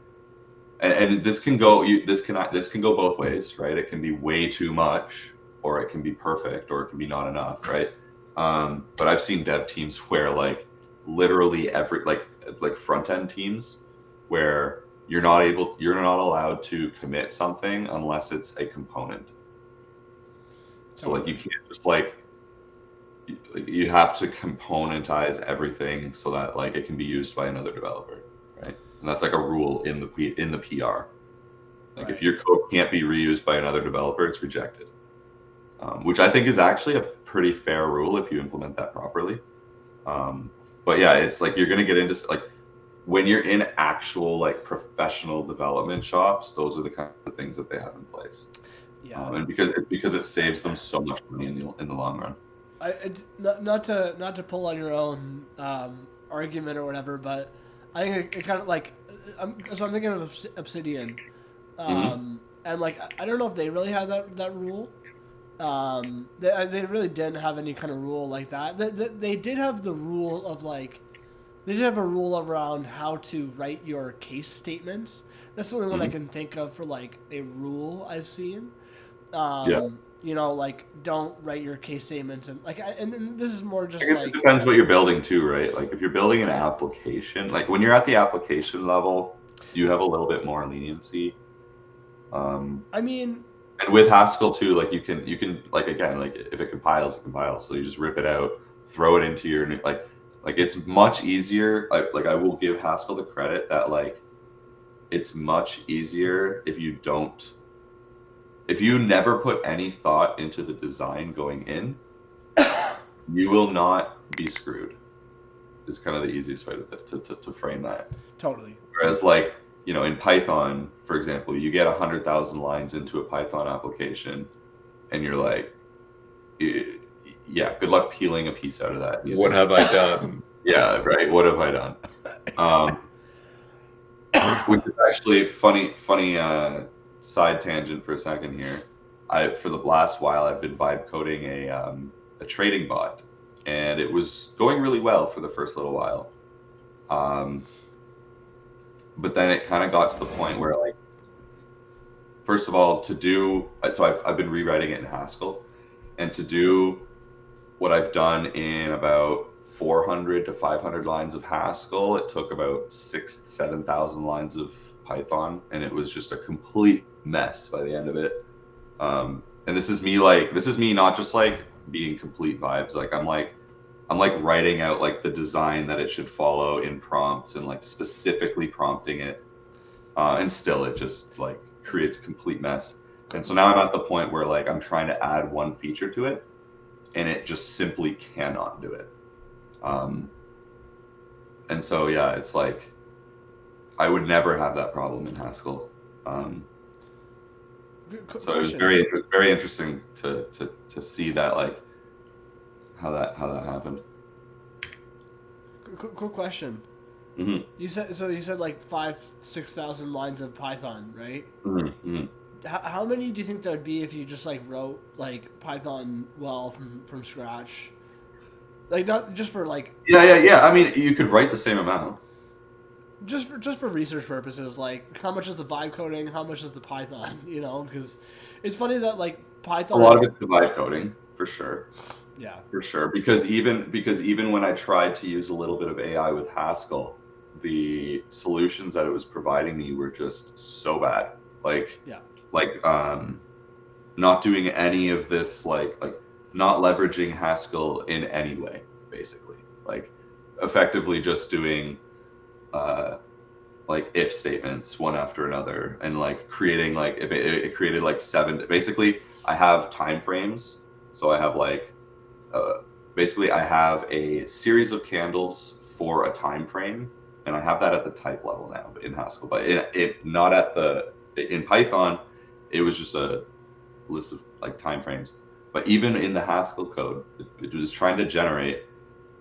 and this can go this can go both ways, right? It can be way too much, or it can be perfect, or it can be not enough, right? But I've seen dev teams where like literally every like front end teams where you're not allowed to commit something unless it's a component. So like you can't just like you have to componentize everything so that like it can be used by another developer, right? And that's like a rule in the PR. Like if your code can't be reused by another developer, it's rejected. Which I think is actually a pretty fair rule if you implement that properly. But yeah, it's like you're gonna get into like when you're in actual like professional development shops, those are the kinds of things that they have in place. Yeah. And because it saves them so much money in the long run. Not to pull on your own argument or whatever, but I think it kind of like I'm thinking of Obsidian, and like I don't know if they really have that rule. They really didn't have any kind of rule like that. They did have the rule of like they did have a rule around how to write your case statements. That's the only one I can think of for like a rule I've seen. You know, like don't write your case statements and like, and this is more just. I guess like, it depends what you're building too, right? Like if you're building an application, like when you're at the application level, you have a little bit more leniency. I mean, and with Haskell too, like you can like again, like if it compiles, it compiles. So you just rip it out, throw it into your new like it's much easier. Like I will give Haskell the credit that like it's much easier if you never put any thought into the design going in, you will not be screwed. Is kind of the easiest way to frame that. Totally. Whereas like, you know, in Python, for example, you get 100,000 lines into a Python application and you're like, yeah, good luck peeling a piece out of that. What have I done? Yeah, right. What have I done? Which is actually funny side tangent for a second here. For the last while, I've been vibe coding a trading bot, and it was going really well for the first little while. But then it kind of got to the point where, like, first of all, I've been rewriting it in Haskell, and to do what I've done in about 400 to 500 lines of Haskell, it took about 7,000 lines of Python, and it was just a complete mess by the end of it. And this is me not just like being complete vibes. Like I'm writing out like the design that it should follow in prompts and like specifically prompting it, and still it just like creates a complete mess. And so now I'm at the point where like I'm trying to add one feature to it, and it just simply cannot do it. And so yeah, it's like I would never have that problem in Haskell. So it was very interesting to see that, like how that happened. Quick question. Mm-hmm. You said like 5,000-6,000 lines of Python, right? Mm-hmm. how many do you think that would be if you just like wrote like Python well from scratch? Like not just for like Yeah. I mean, you could write the same amount. just for research purposes, like how much is the vibe coding, how much is the Python? You know, because it's funny that like A lot of Python. it's the vibe coding, for sure. Yeah. For sure, because even when I tried to use a little bit of AI with Haskell, the solutions that it was providing me were just so bad. Like Yeah. like not doing any of this, like not leveraging Haskell in any way, basically. Like effectively just doing like if statements one after another, and like creating like it created like seven. Basically, I have time frames, so I have like basically I have a series of candles for a time frame, and I have that at the type level now in Haskell, but it not at the in Python. It was just a list of like time frames. But even in the Haskell code, it was trying to generate.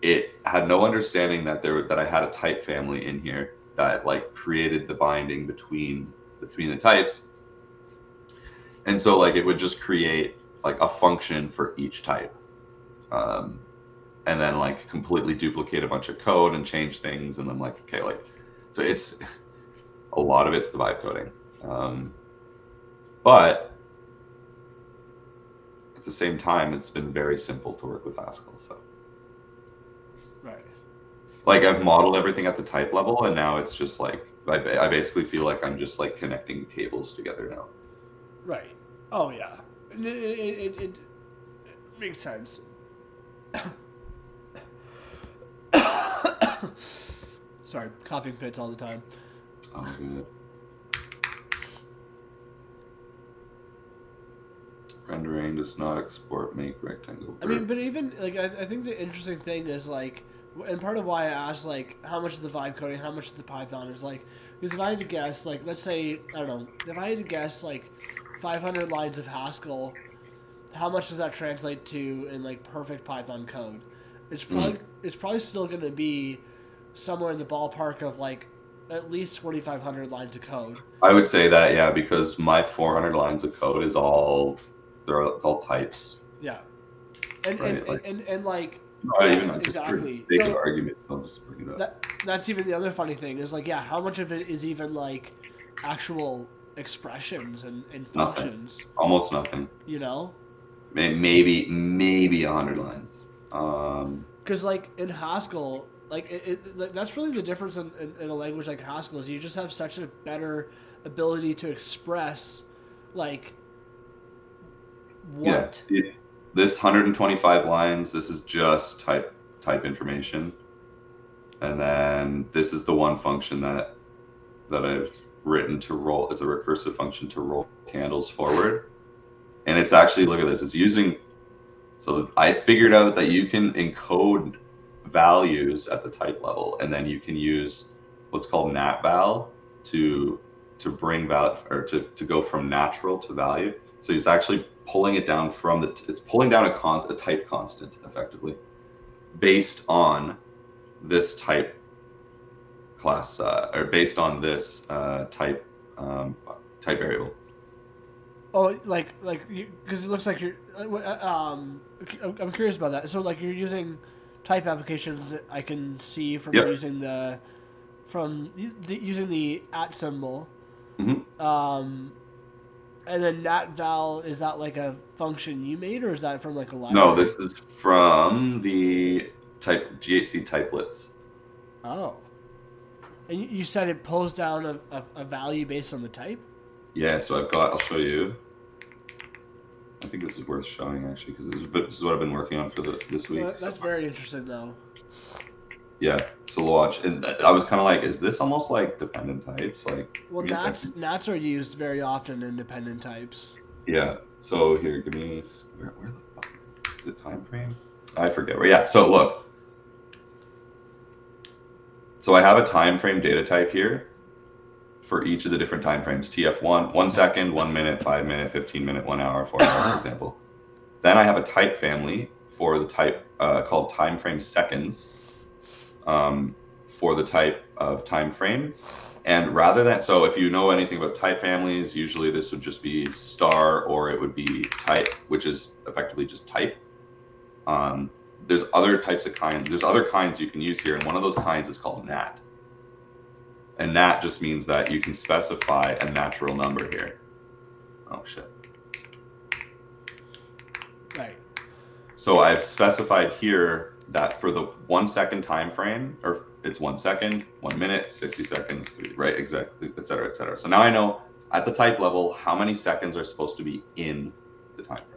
It had no understanding that I had a type family in here that like created the binding between the types, and so like it would just create like a function for each type. Um, and then like completely duplicate a bunch of code and change things, and I'm like, okay, like, so it's a lot of it's the vibe coding, but at the same time it's been very simple to work with Haskell. So Right. like I've modeled everything at the type level, and now it's just like I basically feel like I'm just like connecting cables together now. Right. Oh yeah. It makes sense. Sorry, coughing fits all the time. Oh, good. Rendering does not export make rectangle. I mean, but birds. even like I think the interesting thing is like, and part of why I asked like how much is the vibe coding, how much is the Python is like, because if I had to guess, like let's say I don't know, if I had to guess like 500 lines of Haskell, how much does that translate to in like perfect Python code? It's probably still going to be somewhere in the ballpark of like at least 2,500 lines of code. I would say that, yeah, because my 400 lines of code is all it's all types, Yeah, and right? Like, and like not yeah, even just for the exactly. sake of No, argument, I'll just bring it up. that's even the other funny thing is like yeah, how much of it is even like actual expressions and Nothing, functions? almost nothing. You know, Maybe 100 lines. because like in Haskell, like like, that's really the difference in a language like Haskell is you just have such a better ability to express like what. Yeah, this 125 lines. This is just type information, and then this is the one function that I've written to roll. It's a recursive function to roll candles forward. And it's actually, look at this, it's using, so I figured out that you can encode values at the type level, and then you can use what's called nat_val to bring value, or to go from natural to value. So it's actually pulling it down from it's pulling down a type constant effectively based on this type class, or based on this type variable. Oh, like because it looks like you're. I'm curious about that. So like you're using type applications that I can see from Yep. using using the @ symbol. Mm-hmm. And then nat_val, is that like a function you made, or is that from like a library? No, this is from the GHC typelets. Oh. And you said it pulls down a value based on the type? Yeah, so I'll show you. I think this is worth showing actually, because this is what I've been working on for this week. Well, that's very interesting though. Yeah, so watch. And I was kind of like, is this almost like dependent types? Like, Well, nats are used very often in dependent types. Yeah. So here, give me where the fuck is it? Time frame? I forget where. Yeah. So look. So I have a time frame data type here for each of the different time frames. TF1, 1 second, 1 minute, 5 minute, 15 minute, 1 hour, 4 hours, for example. Then I have a type family for the type called time frame seconds. For the type of time frame, And rather than, so if you know anything about type families, usually this would just be star, or it would be type, which is effectively just type. There's other types of kinds. There's other kinds you can use here, and one of those kinds is called nat. And nat just means that you can specify a natural number here. Oh shit. Right. So I've specified here that for the 1 second time frame, or it's 1 second, 1 minute, 60 seconds, 3, right? Exactly, et cetera, et cetera. So now I know at the type level how many seconds are supposed to be in the time frame.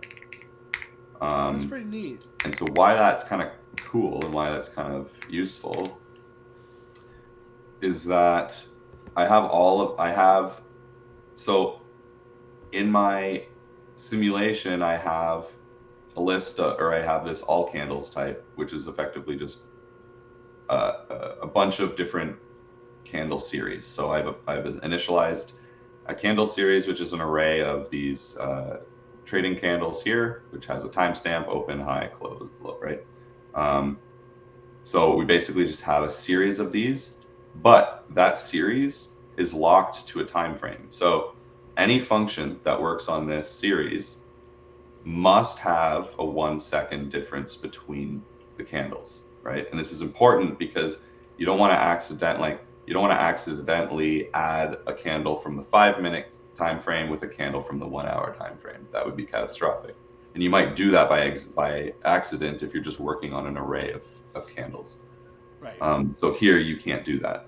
That's pretty neat. And so why that's kind of cool and why that's kind of useful is that so in my simulation, I have a list, or I have this all candles type, which is effectively just a bunch of different candle series. So I've initialized a candle series, which is an array of these trading candles here, which has a timestamp, open, high, close, low, right? So we basically just have a series of these, but that series is locked to a time frame. So any function that works on this series must have a 1 second difference between the candles, right? And this is important because you don't want to accidentally add a candle from the 5 minute time frame with a candle from the 1 hour time frame. That would be catastrophic. And you might do that by accident if you're just working on an array of candles. Right. So here you can't do that.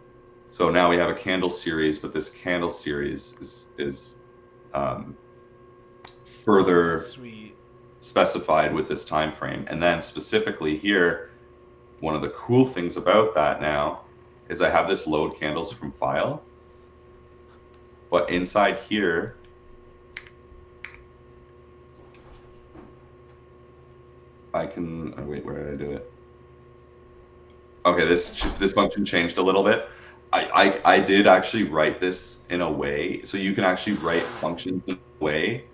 So now we have a candle series, but this candle series is further specified with this time frame. And then specifically here, one of the cool things about that now is I have this load candles from file, but inside here, I can, oh wait, where did I do it? Okay, this function changed a little bit. I did actually write this in a way, so you can actually write functions in a way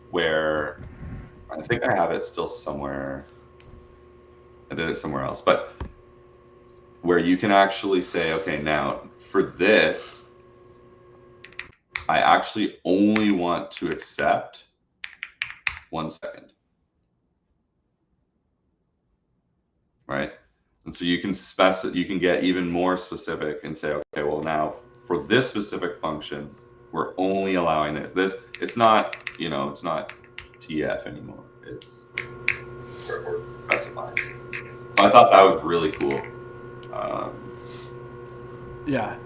where, I think I have it still somewhere. I did it somewhere else, but where you can actually say, okay, now for this, I actually only want to accept 1 second, right? And so you can get even more specific and say, okay, well now for this specific function, we're only allowing this. It's not, it's not TF anymore. We're specifying. So I thought that was really cool. Yeah.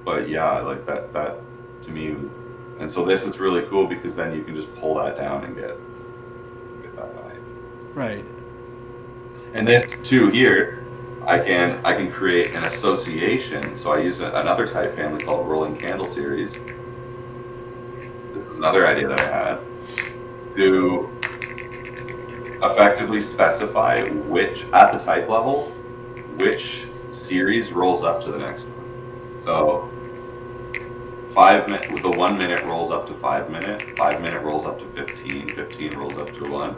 But yeah, like that to me, and so this is really cool because then you can just pull that down and get that value. Right. And this too here, I can create an association. So I use another type family called rolling candle series. This is another idea that I had to effectively specify which, at the type level, which series rolls up to the next one. So 5 minute, the 1 minute rolls up to 5 minute, 5 minute rolls up to 15, 15 rolls up to 1,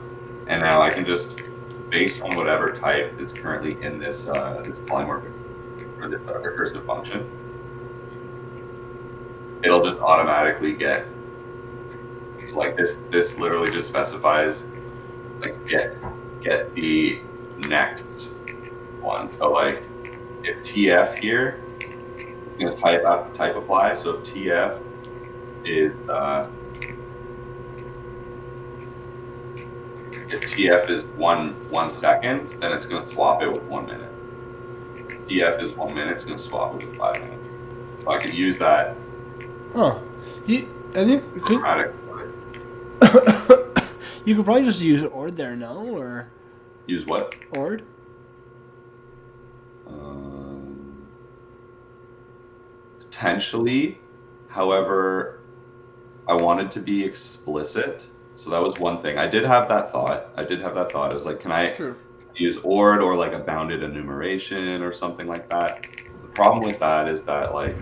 and now I can just, based on whatever type is currently in this this polymorphic or this recursive function, it'll just automatically get. So like this literally just specifies like get the next one. So like if TF here, it's gonna type apply. So if TF is if TF is one second, then it's gonna swap it with 1 minute. If TF is 1 minute, it's gonna swap it with 5 minutes. So I can use that. Huh. I think you could probably just use ORD there, no? Or use what? ORD? Potentially. However, I wanted to be explicit. So that was one thing. I did have that thought. It was like, can I use ORD or like a bounded enumeration or something like that? The problem with that is that, like,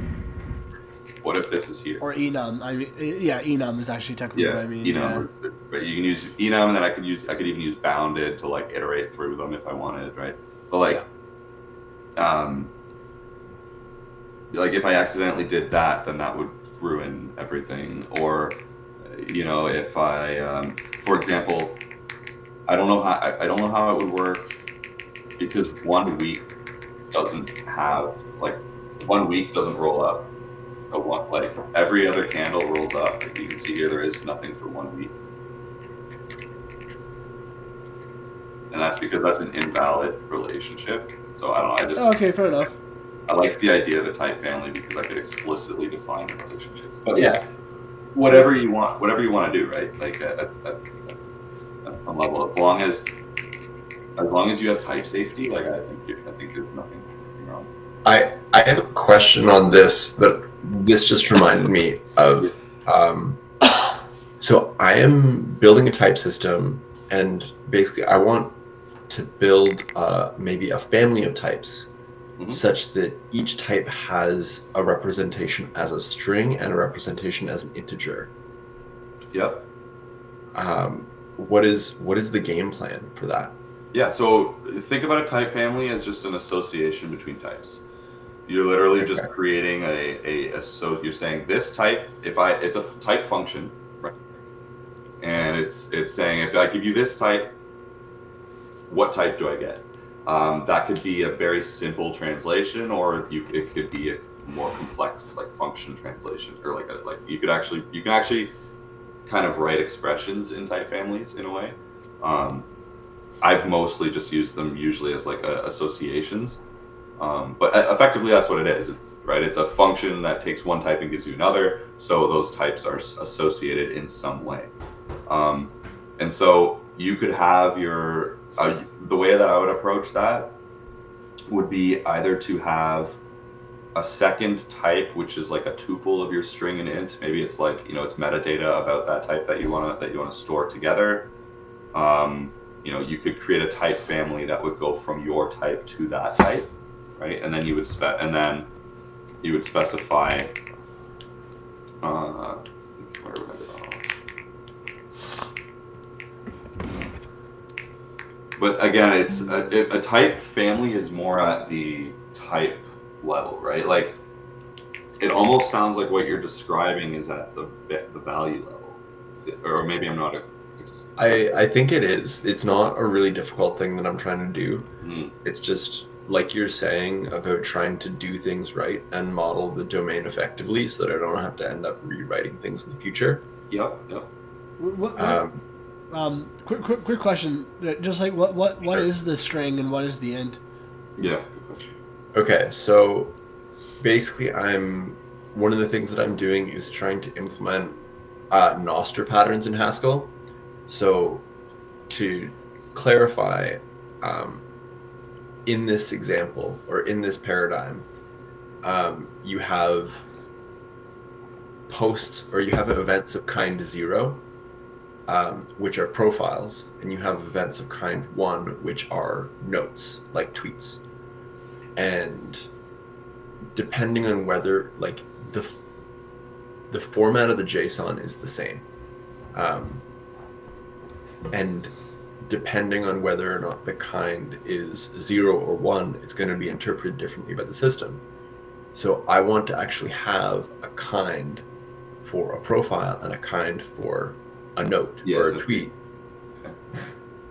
what if this is here? Or enum. I mean, yeah, enum is actually technically what I mean. Enum. Yeah. But you can use enum, and then I could even use bounded to like iterate through them if I wanted, right? But like, like if I accidentally did that, then that would ruin everything. Or, if I, for example, I don't know how it would work, because 1 week doesn't have, like, 1 week doesn't roll up. So like every other candle rolls up. Like you can see here, there is nothing for 1 week. And that's because that's an invalid relationship. So I don't know, Okay, fair enough. I like the idea of a type family because I could explicitly define the relationships. But Yeah. yeah, whatever you want to do, right? Like at some level, as long as you have type safety, like I think there's nothing wrong. I have a question on this that this just reminded me of. So I am building a type system, and basically I want to build maybe a family of types, such that each type has a representation as a string and a representation as an integer. Yep. What is the game plan for that? Yeah, so think about a type family as just an association between types. You're literally just creating so you're saying this type, it's a type function, right? And it's saying, if I give you this type, what type do I get? That could be a very simple translation, or it could be a more complex, like, function translation, or like you can actually kind of write expressions in type families in a way. I've mostly just used them usually as like associations, but effectively that's what it is. It's a function that takes one type and gives you another, so those types are associated in some way. And so you could have the way that I would approach that would be either to have a second type, which is like a tuple of your string and int. Maybe it's like, it's metadata about that type that you want to store together. You could create a type family that would go from your type to that type, right? And then you would specify. Where would I go? But again, it's a type family is more at the type level, right? Like, it almost sounds like what you're describing is at the value level, or maybe I'm not. I think it is. It's not a really difficult thing that I'm trying to do. It's just like you're saying about trying to do things right and model the domain effectively, so that I don't have to end up rewriting things in the future. Yep. Quick question. Just like what is the string and what is the int? Yeah. Okay, so basically one of the things that I'm doing is trying to implement Noster patterns in Haskell. So to clarify, in this example, or in this paradigm, you have posts, or you have events of kind 0, which are profiles, and you have events of kind 1, which are notes, like tweets. And depending on whether, like, the format of the JSON is the same, and depending on whether or not the kind is 0 or 1, it's going to be interpreted differently by the system. So I want to actually have a kind for a profile and a kind for a note or a tweet,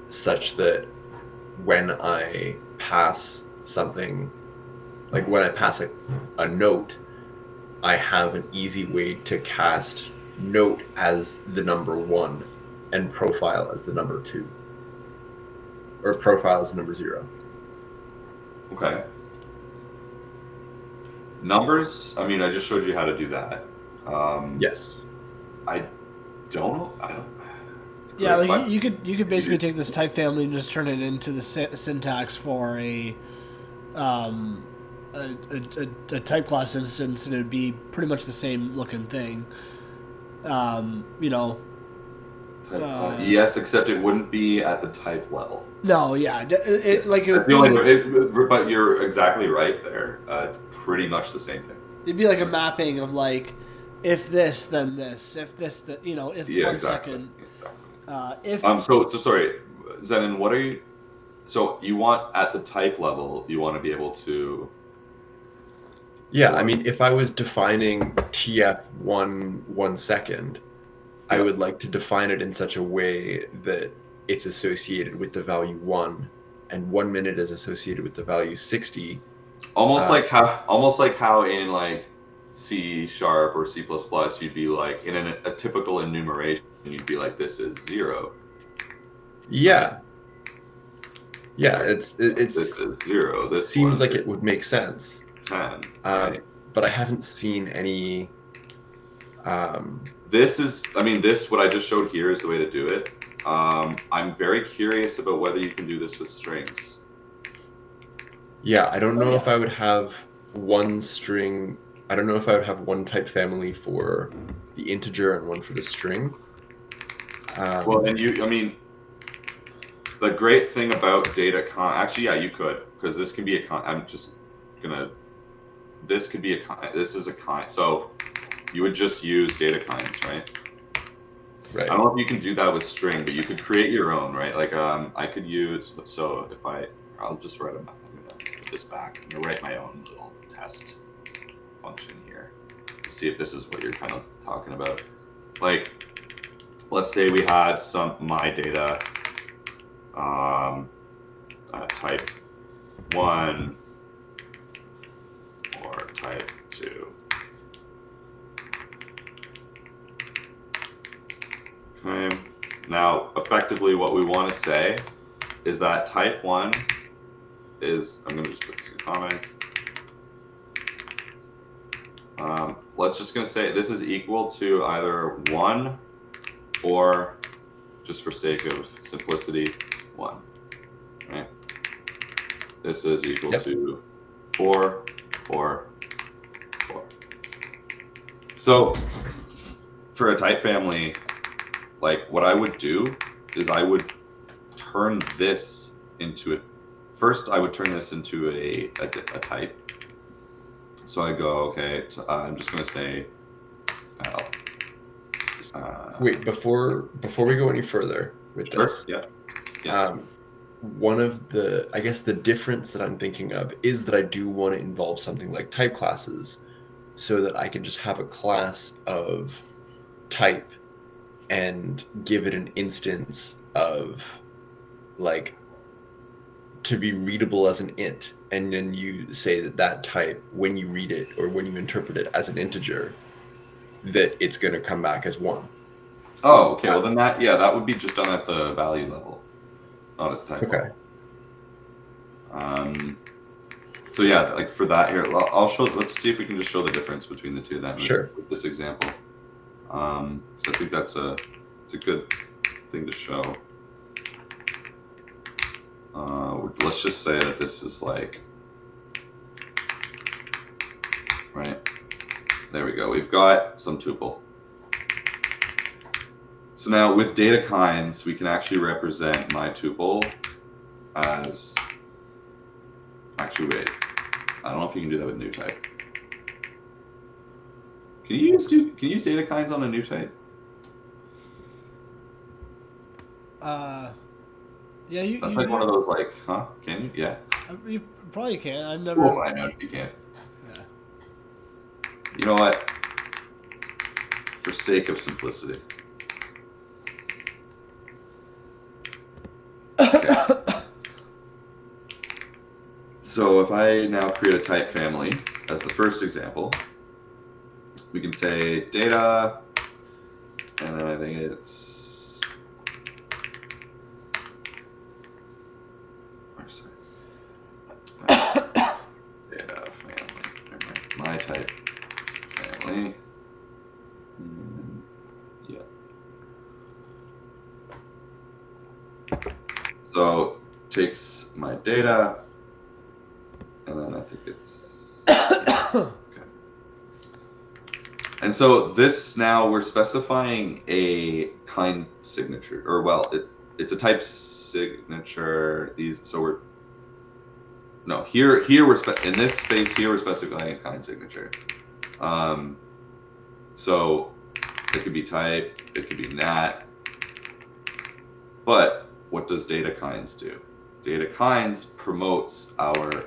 such that when I pass something, like when I pass a note, I have an easy way to cast note as the number 1 and profile as the number 2, or profile as the number 0. Okay. Numbers, I mean, I just showed you how to do that. Yes. I don't know. Yeah, like you could basically take this type family and just turn it into the syntax for a type class instance, and it would be pretty much the same looking thing. Yes, except it wouldn't be at the type level. No, yeah, it would be. But you're exactly right there. It's pretty much the same thing. It'd be like a mapping of, like, if this, then this. If this, if yeah, 1 exactly. second. If so sorry, Zenon. What are you? So you want at the type level, you want to be able to Yeah, I mean, if I was defining TF 1 second, I Yeah. would like to define it in such a way that it's associated with the value 1, and 1 minute is associated with the value 60. Almost like how in like C# or C++ you'd be like in a typical enumeration you'd be like this is 0. Yeah. Yeah, Right? it's This is 0. This seems one like is it would make sense. 10. Right? But I haven't seen any. This what I just showed here is the way to do it. I'm very curious about whether you can do this with strings. Yeah, I don't know if I would have one string. I don't know if I would have one type family for the integer and one for the string. Well, and the great thing about data actually, yeah, you could, because this can be this is a kind. So you would just use data kinds, right? Right. I don't know if you can do that with string, but you could create your own, right? Like I could use, so if I'll just write I'm gonna put this back. I'm gonna write my own little test function here to see if this is what you're kind of talking about. Like, let's say we had my data type 1 or type 2. Okay. Now, effectively, what we want to say is that type 1 is, I'm going to just put this in comments. Let's just going to say this is equal to either 1 or, just for sake of simplicity, 1. Right? This is equal to 4, 4, 4. So, for a type family, like what I would do is I would turn this into it. First, I would turn this into a type. So I go, okay, I'm just going to say, wait, before we go any further with this, yeah. One of the, I guess the difference that I'm thinking of is that I do want to involve something like type classes, so that I can just have a class of type and give it an instance of, like, to be readable as an int, and then you say that type, when you read it or when you interpret it as an integer, that it's going to come back as 1. Oh, okay. Well, then that would be just done at the value level, not at the type level. So yeah, like for that here, I'll show. Let's see if we can just show the difference between the two then. Sure. With this example. So I think it's a good thing to show. Let's just say that this is like, right? There we go. We've got some tuple. So now with data kinds, we can actually represent my tuple as, actually wait, I don't know if you can do that with new type. Can you use data kinds on a new type? Yeah, That's like one of those like, huh? Can you? Yeah. You probably can. I've never. We'll find out if you can. Yeah. You know what? For sake of simplicity. Okay. So if I now create a type family as the first example, we can say data, and then I think it's, data family, my type family. Yeah. So takes my data, and then I think it's okay. And so this, now we're specifying a kind signature, or well, it's a type signature. Here we're in this space here we're specifying a kind signature. So it could be type, it could be nat. But what does data kinds do? Data kinds promotes our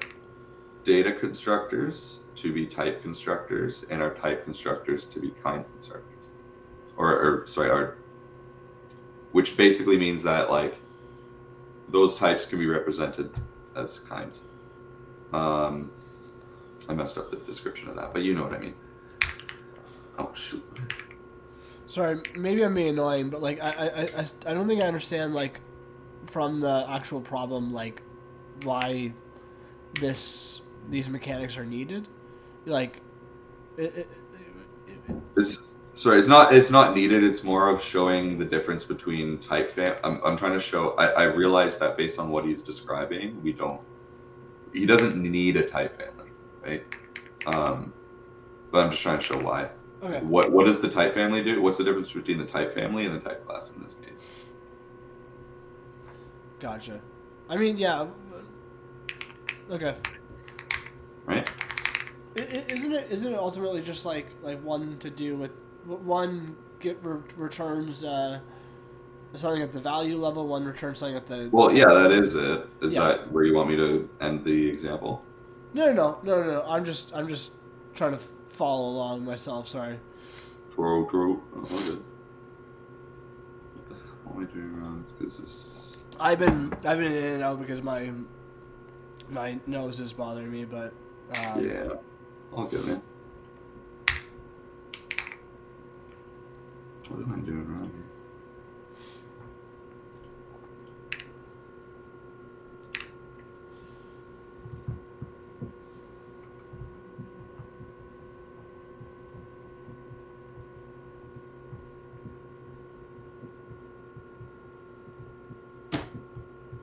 data constructors to be type constructors and our type constructors to be kind constructors. Or sorry, which basically means that like those types can be represented as kinds. I messed up the description of that, but you know what I mean. Oh shoot. Sorry, maybe I'm being annoying, but like I don't think I understand like from the actual problem like why these mechanics are needed. Like, it's not needed. It's more of showing the difference between type I'm trying to show. I realize that based on what he's describing, he doesn't need a type family, right? But I'm just trying to show why. Okay. What does the type family do? What's the difference between the type family and the type class in this case? Gotcha. I mean, yeah. Okay. Right? Isn't it ultimately just like one to do with one returns something at the value level, one returns something at the. Well, yeah, that is it. Is Yeah. that where you want me to end the example? No. I'm just trying to follow along myself. Sorry. True. Oh, good. What the hell am I doing wrong? Because this. I've been in and out because my nose is bothering me, but Yeah, all good, man. What am I doing wrong here?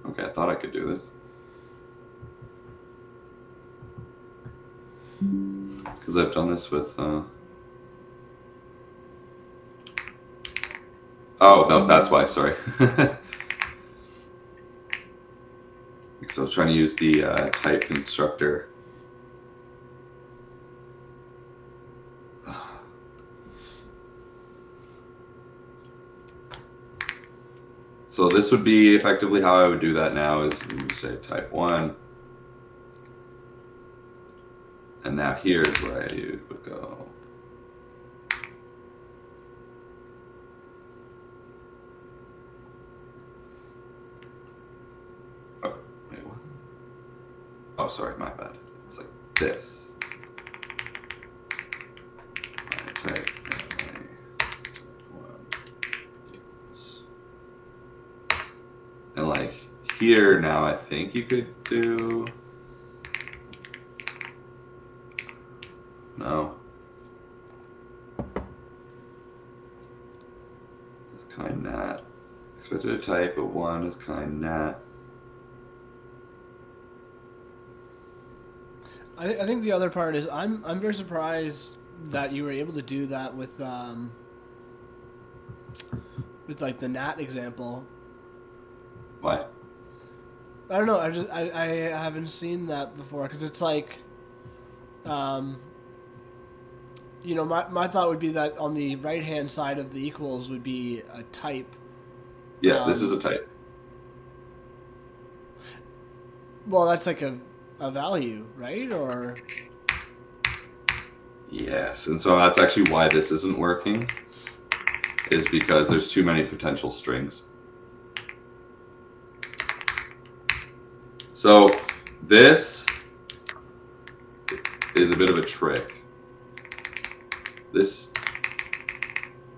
Okay, I thought I could do this. Because I've done this with... Oh, no, that's why, sorry. Because I was trying to use the type constructor. So this would be effectively how I would do that now is you say type 1. And now here's where I would go. Oh, wait, what? Oh, sorry, my bad. It's like this. Type 1 equals. And like here now, I think you could do. No. It's kind nat. Expected to type, but 1 is kind nat. I think the other part is I'm very surprised that you were able to do that with like the nat example. Why? I don't know. I haven't seen that before because it's like, you know, my thought would be that on the right hand side of the equals would be a type. Yeah, this is a type. Well, that's like a value, right? Or Yes, and so that's actually why this isn't working, is because there's too many potential strings. So this is a bit of a trick. This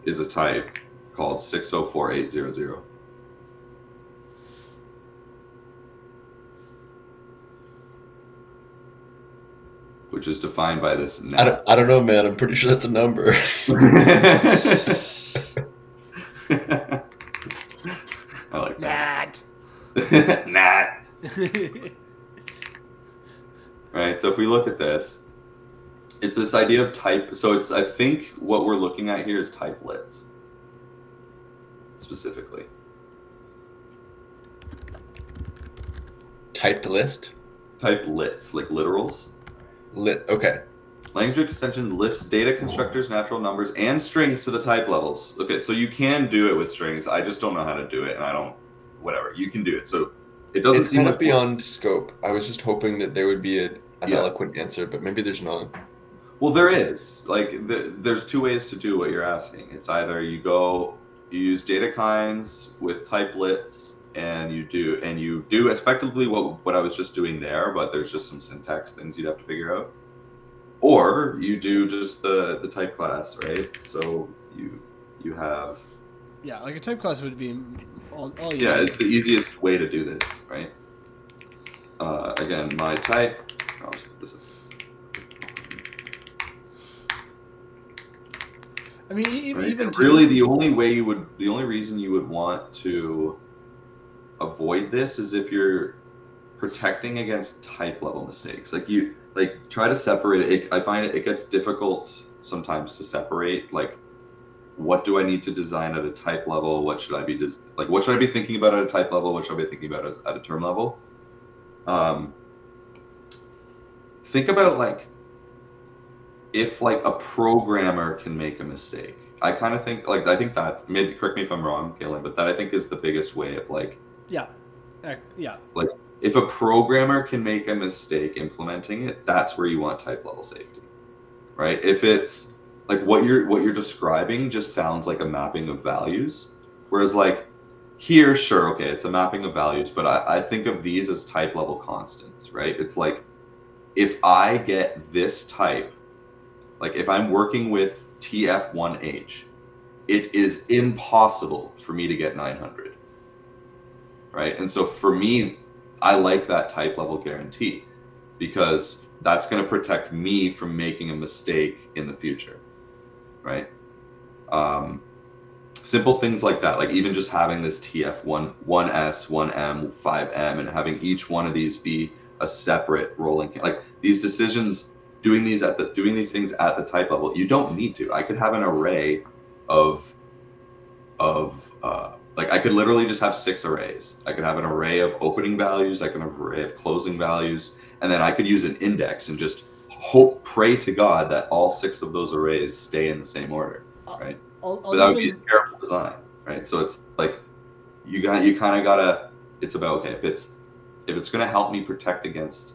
is a type called 604800. Which is defined by this nat. I don't know, man. I'm pretty sure that's a number. I like that. nat. Nat. Right, so if we look at this, it's this idea of type. So it's, I think what we're looking at here is typelets, specifically. Typed list? Typelets, like literals. Okay. Language extension lifts data constructors, natural numbers, and strings to the type levels. Okay, so you can do it with strings. I just don't know how to do it, and I don't. Whatever, you can do it. So it doesn't It's seem kind like of beyond scope. I was just hoping that there would be a an eloquent answer, but maybe there's not. Well, there is. Like, there's two ways to do what you're asking. It's either you use data kinds with typelets, and you do effectively what I was just doing there, but there's just some syntax things you'd have to figure out. Or you do just the type class, right? So you have. Yeah, like a type class would be all you Yeah, need. it's the easiest way to do this, right? Again, my type. I'll just put this in. I mean, Right? even And really, the only reason you would want to avoid this is if you're protecting against type level mistakes. Like try to separate it. I find it gets difficult sometimes to separate, like, what do I need to design at a type level? What should I be what should I be thinking about at a type level? What should I be thinking about at a term level? Think about, like, if, like, a programmer can make a mistake. I kind of think, like, I think that, maybe correct me if I'm wrong, Galen, but that I think is the biggest way of, like, yeah. like, if a programmer can make a mistake implementing it, that's where you want type level safety, right? If it's like what you're describing just sounds like a mapping of values, whereas, like, here, sure, okay, it's a mapping of values, but I think of these as type level constants, right? It's like, if I get this type, like if I'm working with TF1H, it is impossible for me to get 900, right? And so for me, I like that type level guarantee, because that's going to protect me from making a mistake in the future, right? Simple things like that, like even just having this TF1, 1S, 1M, 5M, and having each one of these be a separate rolling, like these decisions, doing these things at the type level, you don't need to. I could have an array of like, I could literally just have 6 arrays. I could have an array of opening values, I could have an array of closing values, and then I could use an index and just pray to God that all 6 of those arrays stay in the same order, right? But that would be a terrible design, right? So it's like, you kind of gotta, it's about, okay, if it's gonna help me protect against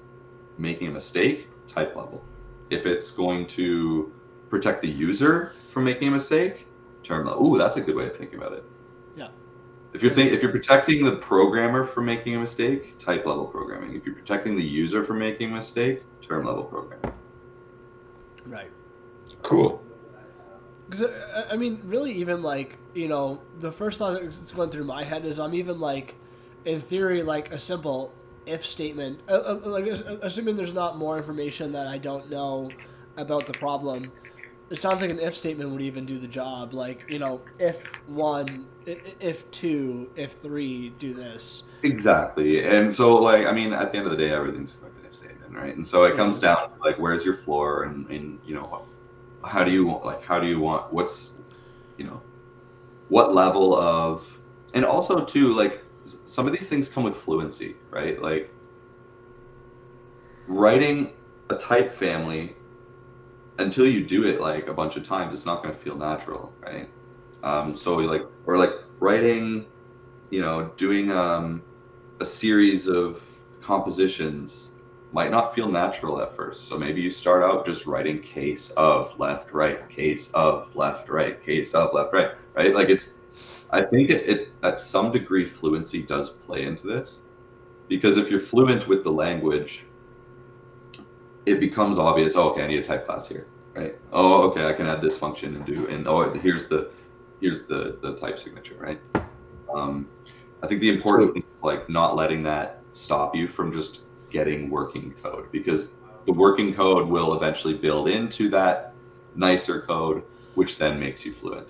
making a mistake, type level. If it's going to protect the user from making a mistake, term level. Ooh, that's a good way of thinking about it. Yeah. If you're protecting the programmer from making a mistake, type level programming. If you're protecting the user from making a mistake, term level programming. Right. Cool. Because, I mean, really, even, like, you know, the first thought that's going through my head is I'm even, like, in theory, like, a simple if statement, like, assuming there's not more information that I don't know about the problem, it sounds like an if statement would even do the job. Like, you know, if 1, if 2, if 3, do this. Exactly. And so, like, I mean, at the end of the day, everything's a fucking if statement, right? And so it comes down to, like, where's your floor, and you know, how do you want, what's, you know, what level of, and also too, like, some of these things come with fluency, right? Like, writing a type family, until you do it like a bunch of times, it's not going to feel natural, right? So like, or like writing, you know, doing a series of compositions might not feel natural at first. So maybe you start out just writing case of left, right, case of left, right, case of left, right, right? Like, it's, I think it at some degree, fluency does play into this, because if you're fluent with the language, it becomes obvious. Oh, okay, I need a type class here, right? Oh, okay, I can add this function and oh, here's the type signature, right? I think the important thing is, like, not letting that stop you from just getting working code, because the working code will eventually build into that nicer code, which then makes you fluent.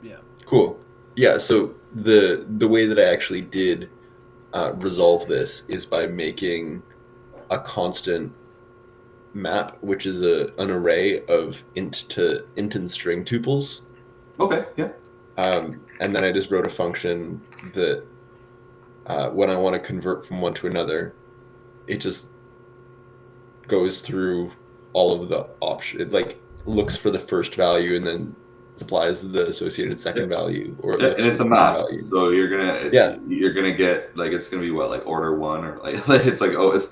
Yeah. Cool. Yeah. So the way that I actually did resolve this is by making a constant map, which is an array of int and string tuples. Okay. Yeah. And then I just wrote a function that when I want to convert from one to another, it just goes through all of the options. It, like, looks for the first value and then supplies the associated second value, or and it's a map, so you're gonna get, like, it's gonna be what, like order 1, or like it's like, oh, it's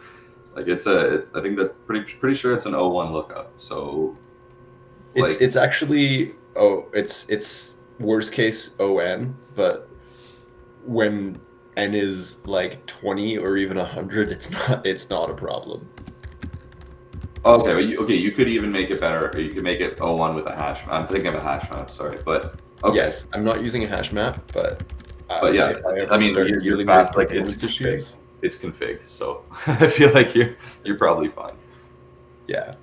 Like I think that pretty sure it's an O1 lookup. So like It's actually it's worst case ON, but when n is like 20 or even 100, it's not a problem. okay, you could even make it better. Or you could make it O1 with a hash. I'm thinking of a hash map. Sorry, but okay. Yes, I'm not using a hash map, but yeah, if I ever I mean start you're dealing fast. with Like it's performance issues, it's config. So I feel like you're probably fine. yeah.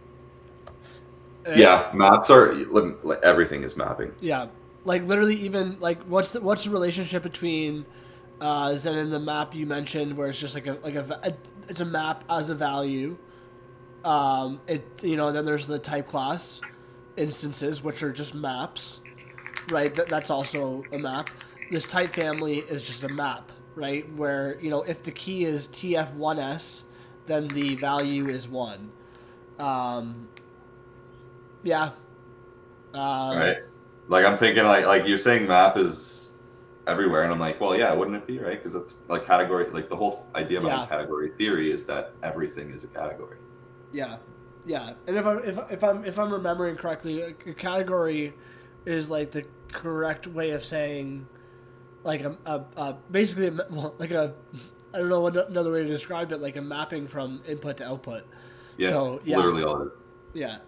Yeah, maps are like everything is mapping. Yeah, like literally, even like what's the relationship between Zen and the map you mentioned, where it's just like it's a map as a value. Then there's the type class instances, which are just maps, right? That's also a map. This type family is just a map, right? Where if the key is TF1S, then the value is 1. Yeah. Right. Like I'm thinking like you're saying map is everywhere, and I'm like, well, yeah, wouldn't it be, right? Because it's like category. Like the whole idea behind category theory is that everything is a category. Yeah, yeah. And if I'm remembering correctly, a category is like the correct way of saying like basically like a I don't know what another way to describe it, like a mapping from input to output. Yeah, so, it's literally all it is. Yeah.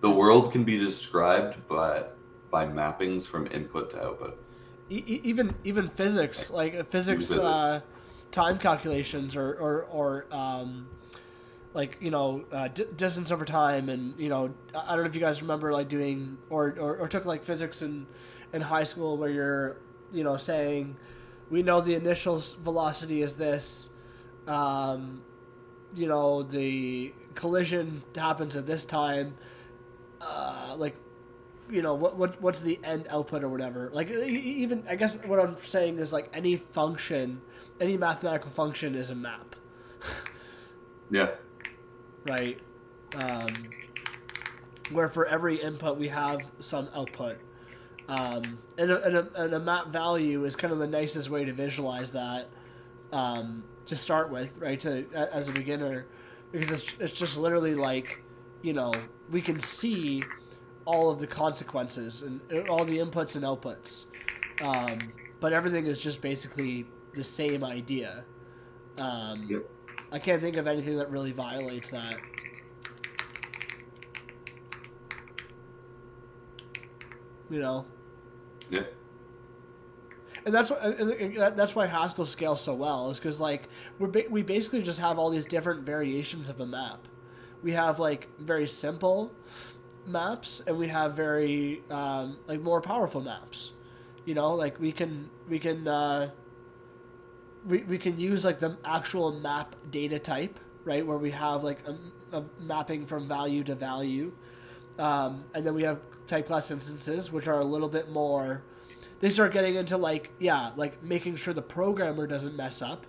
The world can be described by mappings from input to output. Even physics, like physics time calculations or distance over time, and I don't know if you guys remember like doing or took like physics in high school, where you're saying we know the initial velocity is this, the collision happens at this time, what's the end output or whatever. Like even I guess what I'm saying is like any mathematical function is a map. Yeah. Right. Where for every input we have some output. And a map value is kind of the nicest way to visualize that to start with, right? As a beginner, because it's just literally like, we can see all of the consequences and all the inputs and outputs, but everything is just basically the same idea. Yep. I can't think of anything that really violates that. Yeah. And that's why Haskell scales so well, is because like we basically just have all these different variations of a map. We have like very simple maps, and we have very like more powerful maps. Like we can use like the actual map data type, right, where we have like a mapping from value to value, and then we have type class instances, which are a little bit more. They start getting into like making sure the programmer doesn't mess up,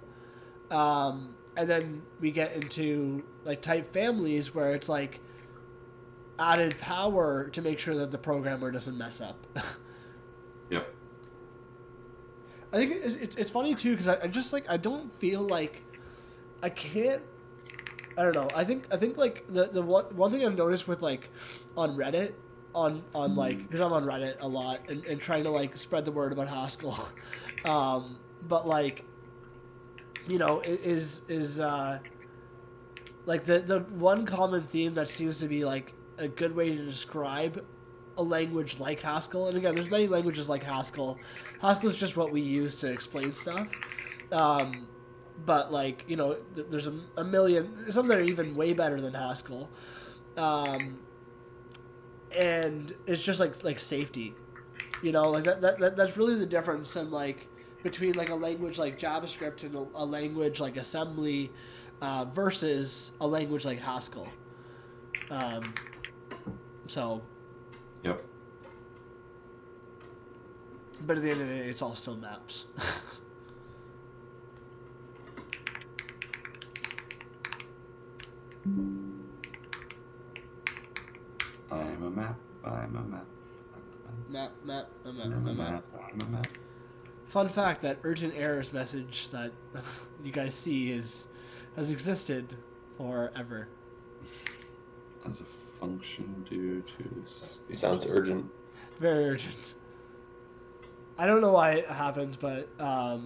and then we get into like type families, where it's like added power to make sure that the programmer doesn't mess up. Yep. I think it's funny too, because I just like I don't feel like I can't. I don't know. I think like the one thing I've noticed with like on Reddit, on like, because I'm on Reddit a lot and trying to like spread the word about Haskell, but like is like the one common theme that seems to be like a good way to describe a language like Haskell. And again, there's many languages like Haskell. Haskell is just what we use to explain stuff. But like, there's a million, some that are even way better than Haskell. And it's just like safety, like that's really the difference in like between like a language like JavaScript and a language like assembly, versus a language like Haskell. So. Yep. But at the end of the day, it's all still maps. I'm a map. I'm a map. Map. I'm a map. I'm a map. Fun fact: that urgent errors message that you guys see has existed forever. As a function due to Sounds urgent. Very urgent. I don't know why it happens, but I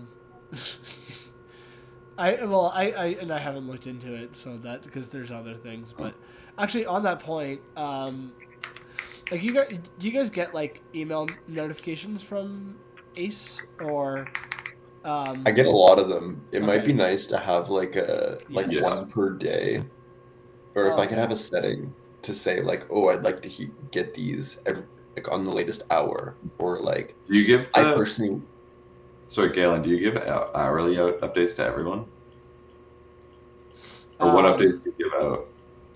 haven't looked into it, so that because there's other things. But actually, on that point, like do you guys get like email notifications from Ace or? I get a lot of them. It might Okay. be nice to have like Yes. one per day, or if Oh, I could okay. have a setting to say like, oh, I'd like to get these like on the latest hour, or like Do you give I personally. Sorry, Galen, do you give hourly updates to everyone? Or what updates do you give out?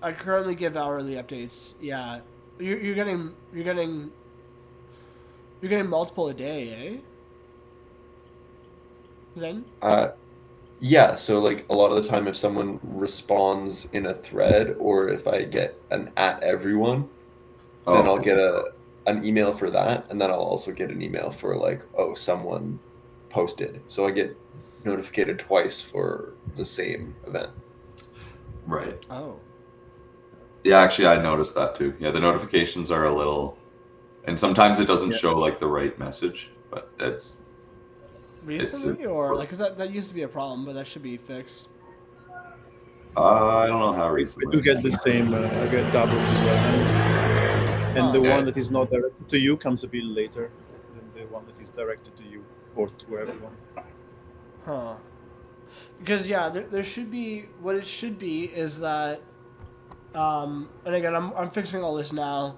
I currently give hourly updates. Yeah, you're getting multiple a day, eh? Zen? Yeah, so like a lot of the time if someone responds in a thread or if I get an at everyone, then I'll get an email for that, and then I'll also get an email for like, oh, someone posted. So I get notified twice for the same event. Right. Oh. Yeah, actually, I noticed that too. Yeah, the notifications are a little, and sometimes it doesn't show like the right message, but it's recently or like, cause that used to be a problem, but that should be fixed. I don't know how I recently. do get the same. I get doubles as well, and the one that is not directed to you comes a bit later than the one that is directed to you or to everyone. Huh. Because yeah, there should be what it should be is that, and again I'm fixing all this now.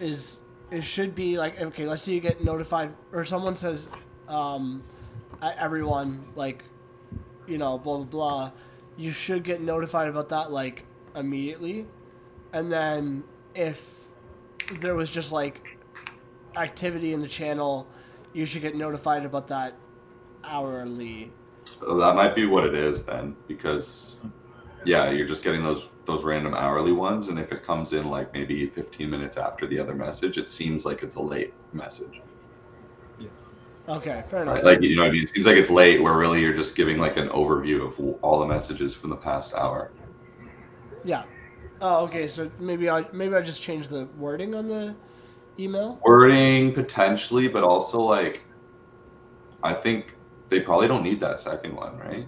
Is it should be like, okay, let's say you get notified or someone says, everyone like, blah blah blah. You should get notified about that like immediately, and then if there was just like activity in the channel, you should get notified about that hourly. So that might be what it is then, because yeah, you're just getting those random hourly ones, and if it comes in like maybe 15 minutes after the other message, it seems like it's a late message. Okay, fair enough. Right? Like, you know what I mean? It seems like it's late, where really you're just giving like an overview of all the messages from the past hour. Yeah. Oh, okay. So maybe I just change the wording on the email. Wording potentially, but also like, I think they probably don't need that second one, right?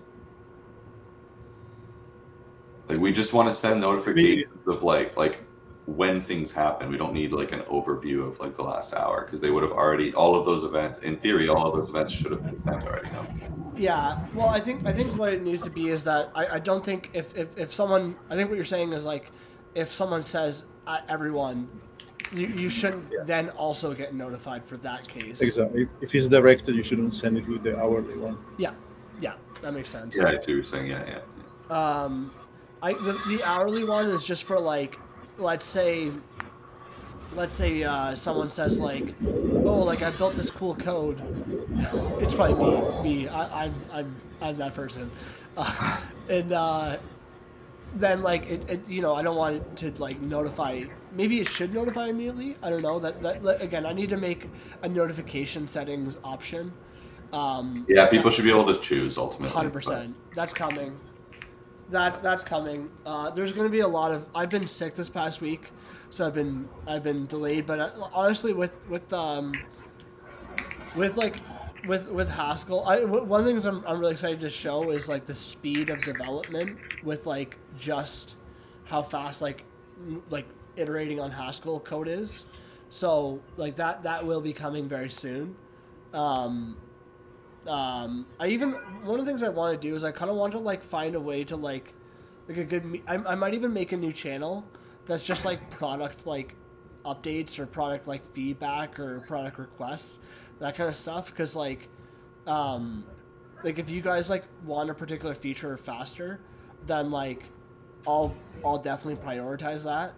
Like, we just want to send notifications of like when things happen. We don't need like an overview of like the last hour, because they would have already, all of those events, in theory, all of those events should have been sent already. No? Yeah. Well, I think what it needs to be is that I don't think if someone, I think what you're saying is like, if someone says everyone, you shouldn't then also get notified for that case. Exactly. If it's directed, you shouldn't send it with the hourly one. Yeah. Yeah. That makes sense. Yeah, I see what you're saying. Yeah. The hourly one is just for like, let's say someone says like, oh, like I built this cool code. It's probably me. I'm that person, and then like it I don't want it to like notify. Maybe it should notify immediately. I don't know. That again, I need to make a notification settings option. Yeah, people should be able to choose ultimately. 100%. That's coming. That's coming. There's going to be a lot of. I've been sick this past week, so I've been delayed. But honestly, with Haskell, one of the things I'm really excited to show is like the speed of development with like just how fast like iterating on Haskell code is. So like that will be coming very soon. One of the things I want to do is I kind of want to like find a way to like a good. I might even make a new channel that's just like product like updates or product like feedback or product requests, that kind of stuff. Because like if you guys like want a particular feature faster, then like I'll definitely prioritize that.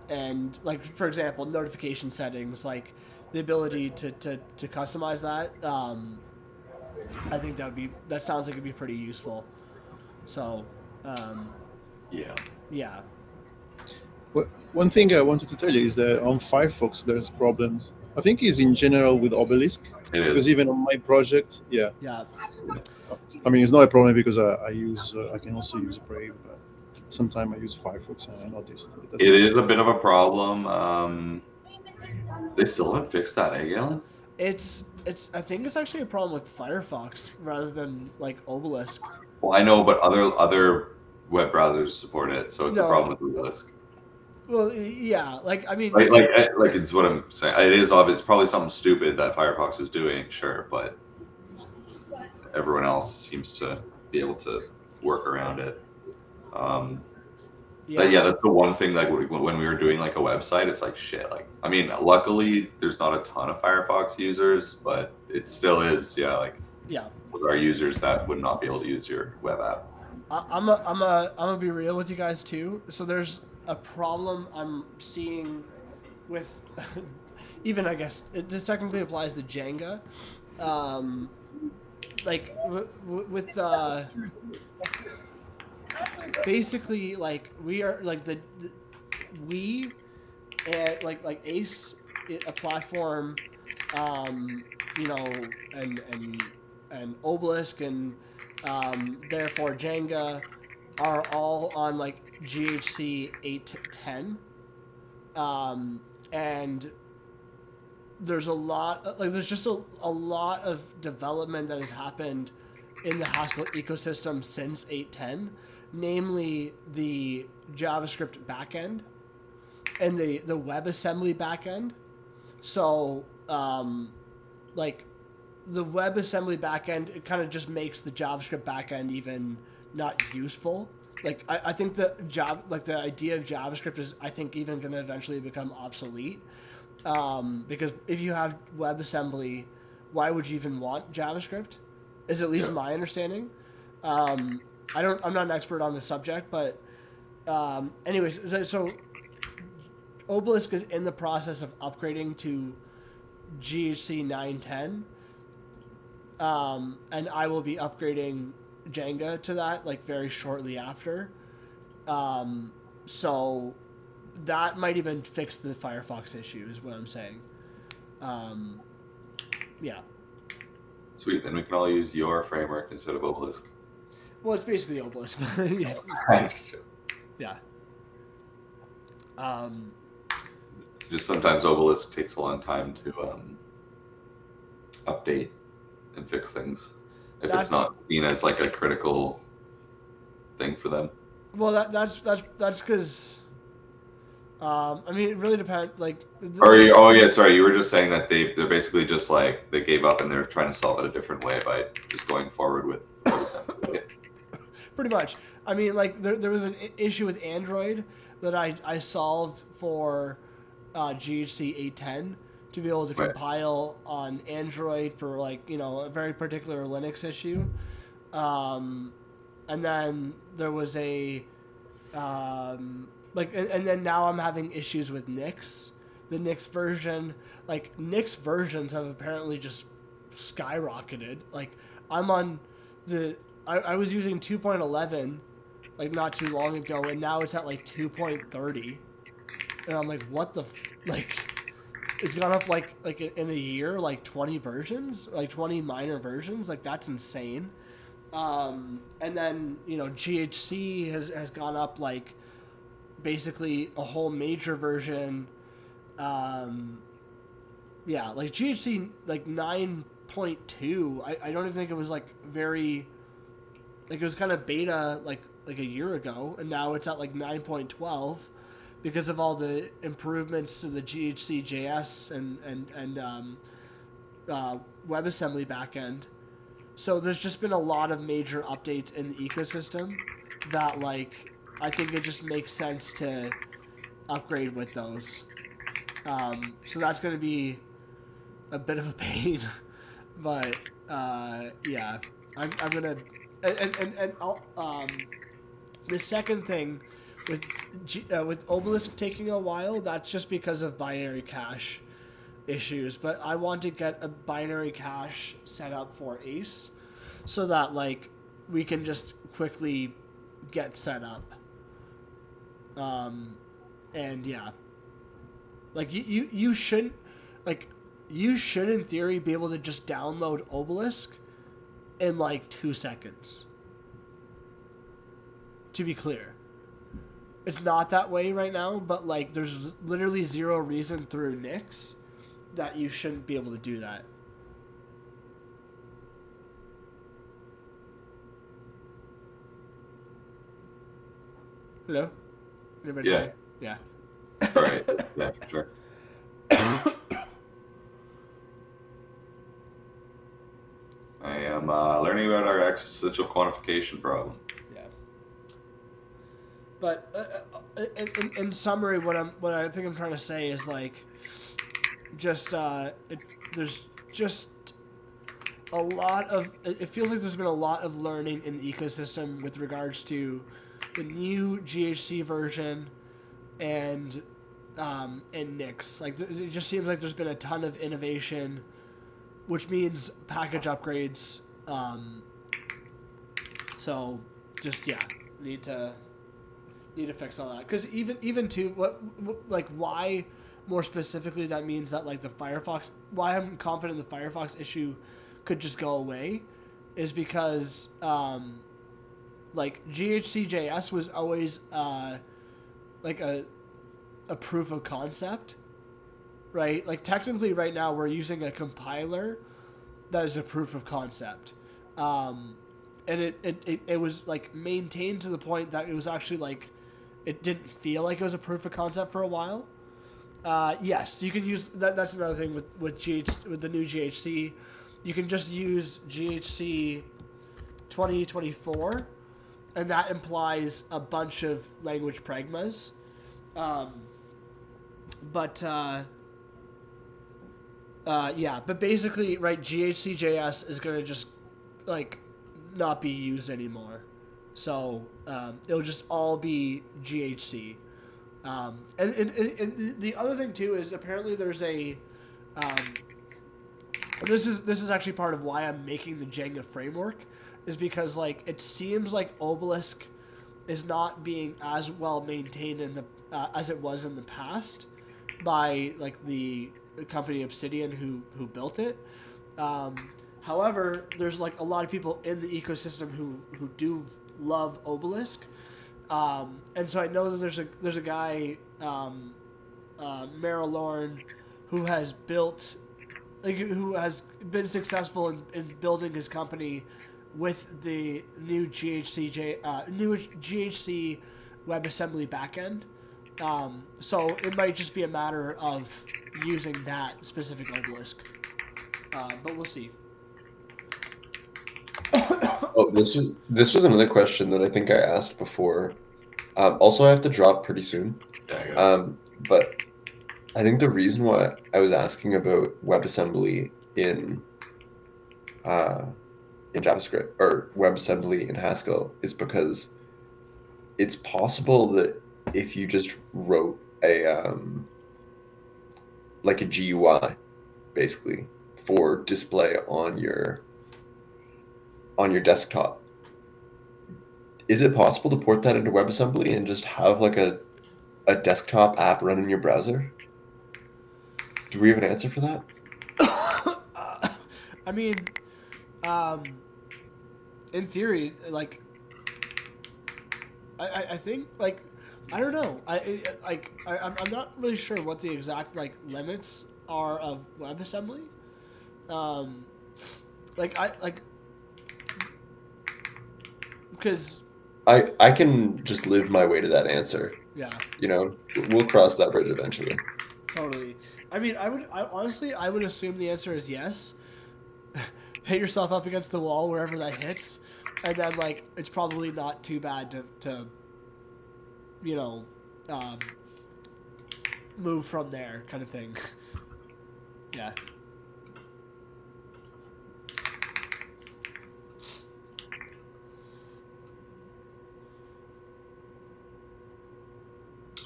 And like for example, notification settings, like the ability to customize that, I think that sounds like it'd be pretty useful. So, yeah. One thing I wanted to tell you is that on Firefox there's problems. I think it's in general with Obelisk, It Because is. even on my project, yeah, Yeah. I mean, it's not a problem because I can also use Brave, but sometimes I use Firefox, and I noticed it It doesn't is work. a bit of a problem. They still haven't fixed that, eh, Galen? It's I think it's actually a problem with Firefox rather than like Obelisk. Well, I know, but other web browsers support it, so it's a No. problem with Obelisk. Well, yeah, like I mean, Like, like it's what I'm saying. It is obvious. It's probably something stupid that Firefox is doing, sure, but everyone else seems to be able to work around it. But yeah, yeah, that's the one thing. Like when we were doing like a website, it's like shit. Like I mean, luckily there's not a ton of Firefox users, but it still is. Yeah, like yeah. there are users that would not be able to use your web app. I'm gonna be real with you guys too. So there's a problem I'm seeing with even I guess this technically applies to Jenga. Um, like with basically like we are like the we and like Ace, a platform, you know, and Obelisk and therefore Jenga are all on like GHC 8.10, and there's a lot like there's just a lot of development that has happened in the Haskell ecosystem since 8.10, namely the JavaScript backend and the WebAssembly backend. So, like, the WebAssembly backend, it kind of just makes the JavaScript backend even not useful. Like, I think the idea of JavaScript is, I think, even going to eventually become obsolete. Because if you have WebAssembly, why would you even want JavaScript? Is at least Yeah. my understanding. I'm not an expert on the subject, but anyways, so Obelisk is in the process of upgrading to GHC 9.10, and I will be upgrading Jenga to that like very shortly after. So that might even fix the Firefox issue, is what I'm saying. Yeah. Sweet. Then we can all use your framework instead of Obelisk. Well, it's basically Obelisk. Yeah. Yeah. Just sometimes Obelisk takes a long time to update and fix things if it's not seen as like a critical thing for them. Well, that's because. I mean, it really depends. Like, Oh yeah, sorry. You were just saying that they're basically just like they gave up and they're trying to solve it a different way by just going forward with WebAssembly. pretty much. I mean, like there was an issue with Android that I solved for GHC 8.10 to be able to Right. compile on Android for like a very particular Linux issue, and then there was a and then now I'm having issues with Nix. The Nix version, like Nix versions have apparently just skyrocketed. Like I'm on I was using 2.11 like not too long ago, and now it's at like 2.30, and I'm like, what the like? It's gone up like in a year like 20 versions, like 20 minor versions. Like that's insane. And then GHC has gone up like basically a whole major version. Yeah, like GHC like 9.2. I don't even think it was like very like it was kind of beta like a year ago, and now it's at like 9.12 because of all the improvements to the GHC JS and WebAssembly backend. So there's just been a lot of major updates in the ecosystem that like I think it just makes sense to upgrade with those. So that's going to be a bit of a pain, but yeah, I'm gonna and I'll, the second thing with Obelisk taking a while, that's just because of binary cache issues. But I want to get a binary cache set up for Ace, so that like we can just quickly get set up. And yeah, like you shouldn't like you should, in theory, be able to just download Obelisk in like 2 seconds. To be clear. It's not that way right now, but like there's literally zero reason through Nix that you shouldn't be able to do that. Hello? Anybody Yeah. there? Yeah. All right. Yeah, sure. I am learning about our existential quantification problem. Yeah. But in summary, what I think I'm trying to say is like, just there's just a lot of, it feels like there's been a lot of learning in the ecosystem with regards to the new GHC version and Nix. Like it just seems like there's been a ton of innovation, which means package upgrades. So just need to fix all that, because even to what like why more specifically that means that like the Firefox, why I'm confident the Firefox issue could just go away is because like GHC.js was always like a proof of concept, right? Like technically right now we're using a compiler that is a proof of concept, and it was like maintained to the point that it was actually like it didn't feel like it was a proof of concept for a while. Yes, you can use that. That's another thing with the new GHC. You can just use GHC 2024, and that implies a bunch of language pragmas. But basically, right, GHC.js is going to just, like, not be used anymore. So, it'll just all be GHC. And the other thing, too, is apparently there's a... this is actually part of why I'm making the Jenga framework, is because, like, it seems like Obelisk is not being as well maintained in the as it was in the past by like the company Obsidian who built it. However, there's like a lot of people in the ecosystem who do love Obelisk, and so I know that there's a guy, Merrill Lorne, who has built, like, who has been successful in building his company with the new GHC WebAssembly backend. So it might just be a matter of using that specific Obelisk, but we'll see. Oh, this was another question that I think I asked before. Also, I have to drop pretty soon. But I think the reason why I was asking about WebAssembly in JavaScript or WebAssembly in Haskell is because it's possible that if you just wrote a like a GUI basically for display on your desktop, is it possible to port that into WebAssembly and just have like a desktop app run in your browser? Do we have an answer for that? I mean, in theory, like, I think, like, I don't know. I'm not really sure what the exact, like, limits are of WebAssembly. Because I can just live my way to that answer. Yeah. You know, we'll cross that bridge eventually. Totally. I mean, I would assume the answer is yes. Hit yourself up against the wall wherever that hits, and then, like, it's probably not too bad to you know, move from there, kind of thing. Yeah.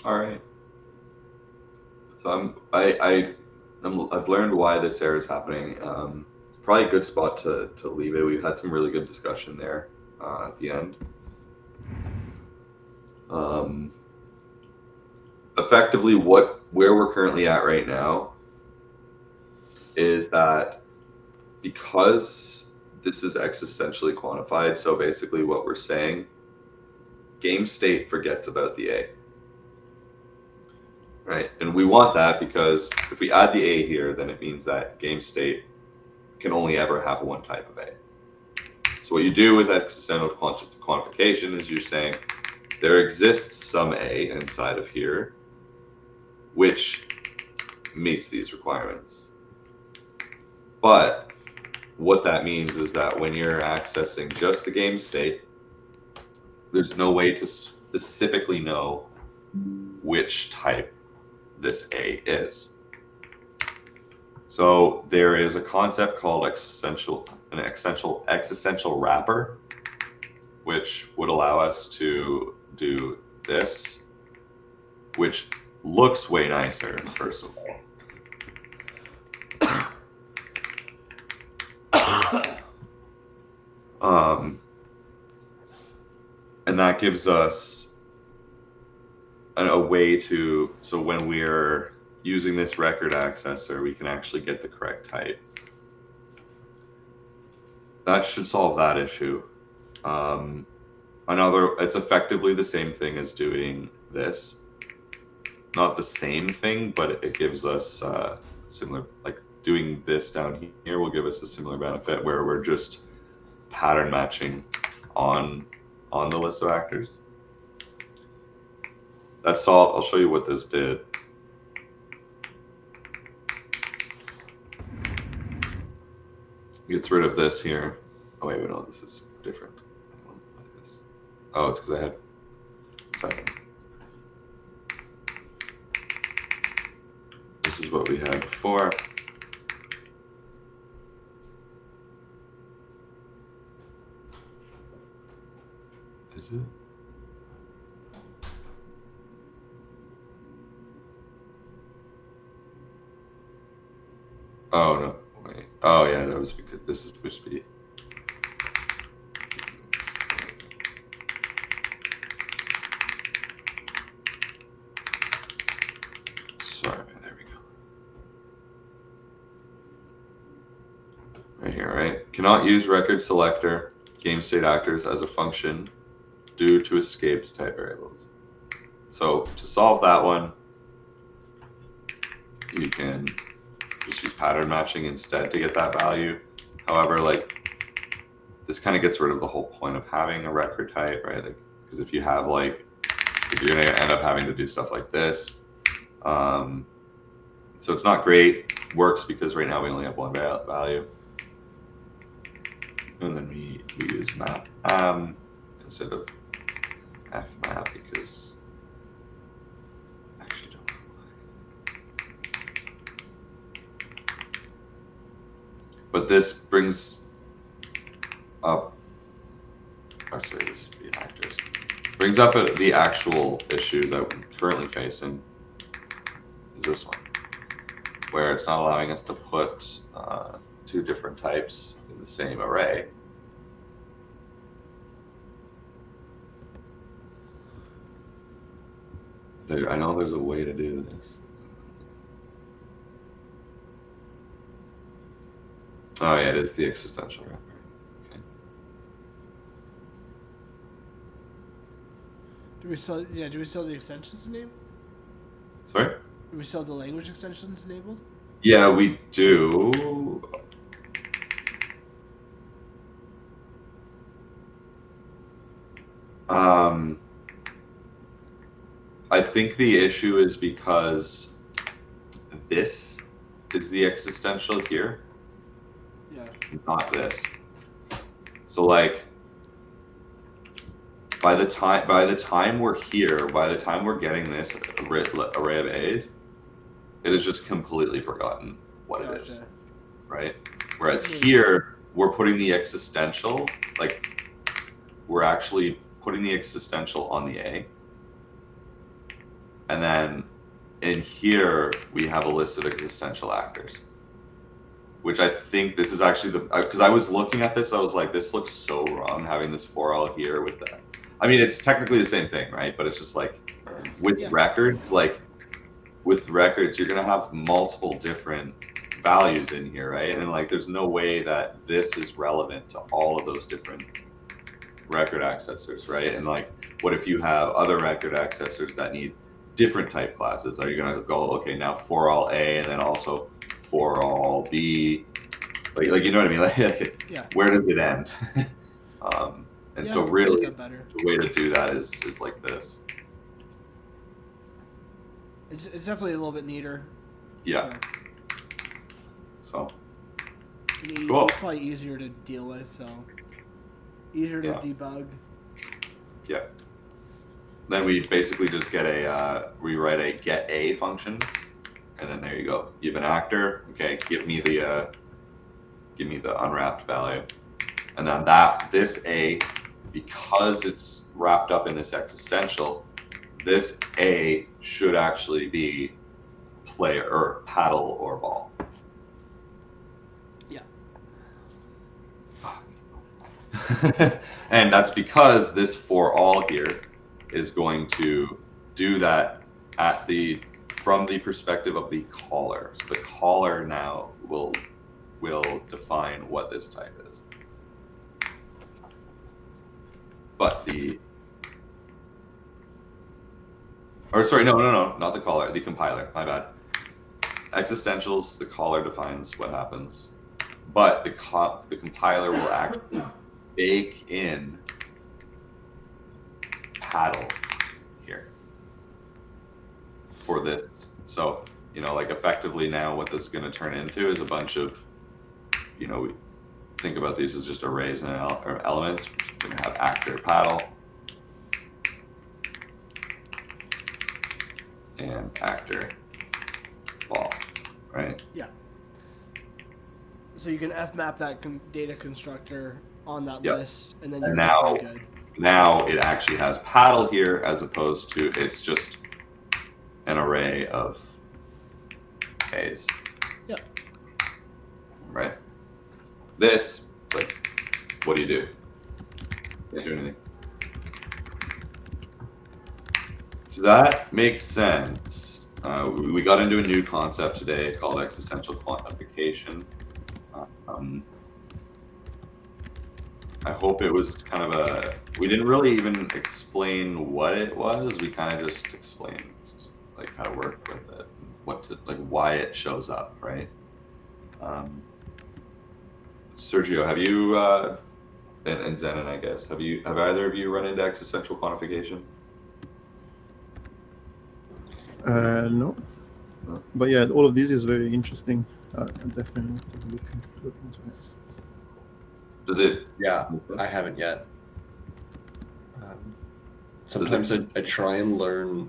All right. So I've learned why this error is happening. Probably a good spot to leave it. We've had some really good discussion there at the end. Effectively, where we're currently at right now is that because this is existentially quantified, so basically what we're saying, game state forgets about the A. Right? And we want that because if we add the A here, then it means that game state can only ever have one type of A. So what you do with existential quantification is you're saying there exists some A inside of here which meets these requirements. But what that means is that when you're accessing just the game state, there's no way to specifically know which type this A is. So there is a concept called existential wrapper, which would allow us to do this, which looks way nicer, first of all. And that gives us a way to, so when we're using this record accessor, we can actually get the correct type. That should solve that issue. It's effectively the same thing as doing this. Not the same thing, but it gives us similar, like doing this down here will give us a similar benefit where we're just pattern matching on the list of actors. That's all. I'll show you what this did. Gets rid of this here. Oh wait, no, this is different. Oh, it's because I had. Second. This is what we had before. Is it? Oh no, wait. Oh yeah, that was because this is supposed to be. Sorry, there we go. Right here, right? Cannot use record selector game state actors as a function due to escaped type variables. So to solve that one, you can just use pattern matching instead to get that value. However, like this kind of gets rid of the whole point of having a record type, right? Like, because if you have like, if you're gonna end up having to do stuff like this, so it's not great. Works because right now we only have one value, and then we use map instead of fmap because I actually don't know why. But this brings up, or sorry, this would be actors. Brings up the actual issue that we're currently facing is this one, where it's not allowing us to put two different types in the same array. I know there's a way to do this. Oh yeah, it is the existential wrapper. Okay. Do we still have the extensions enabled? Sorry? Do we still have the language extensions enabled? Yeah, we do. I think the issue is because this is the existential here, Yeah. not this. So like, by the time we're here, by the time we're getting this array of A's, it is just completely forgotten what it is, right? Whereas here, we're putting the existential, like, we're actually putting the existential on the A. And then in here, we have a list of existential actors, which I think this is actually because I was looking at this, I was like, this looks so wrong having this 4L here with that. I mean, it's technically the same thing, right? But it's just like with records, you're going to have multiple different values in here, right? And like, there's no way that this is relevant to all of those different record accessors, right? And like, what if you have other record accessors that need different type classes? Are you going to go, okay, now for all A and then also for all B? Like you know what I mean? Like, Yeah. where does it end? And Yeah, so I like really, that better. the way to do that is like this. It's definitely a little bit neater. Yeah. So. And Cool. probably easier to deal with, so easier to debug. Yeah. Then we basically just get we write a get A function, and then there you go. You have an actor. Okay, give me the unwrapped value, and then this A, because it's wrapped up in this existential, this A should actually be player or paddle or ball. Yeah. And that's because this for all here is going to do that from the perspective of the caller. So the caller now will define what this type is. But no, not the caller, the compiler, my bad. Existentials, the caller defines what happens, but the compiler will actually bake in paddle here for this. So, like effectively now what this is going to turn into is a bunch of, we think about these as just arrays and elements. We're going to have actor paddle and actor ball, right? Yeah. So you can fmap that data constructor on that list, and then you're definitely good. Now it actually has paddle here as opposed to it's just an array of A's. Yep. Right? This, it's like, what do you do? Can't do anything. Does that make sense? We got into a new concept today called existential quantification. I hope it was kind of we didn't really even explain what it was. We kind of just explained like how to work with it, why it shows up, right? Sergio, have you, and Zenon, I guess, have either of you run into existential quantification? No. But yeah, all of this is very interesting. I definitely need to look into it. Does it? Yeah, I haven't yet. Sometimes I try and learn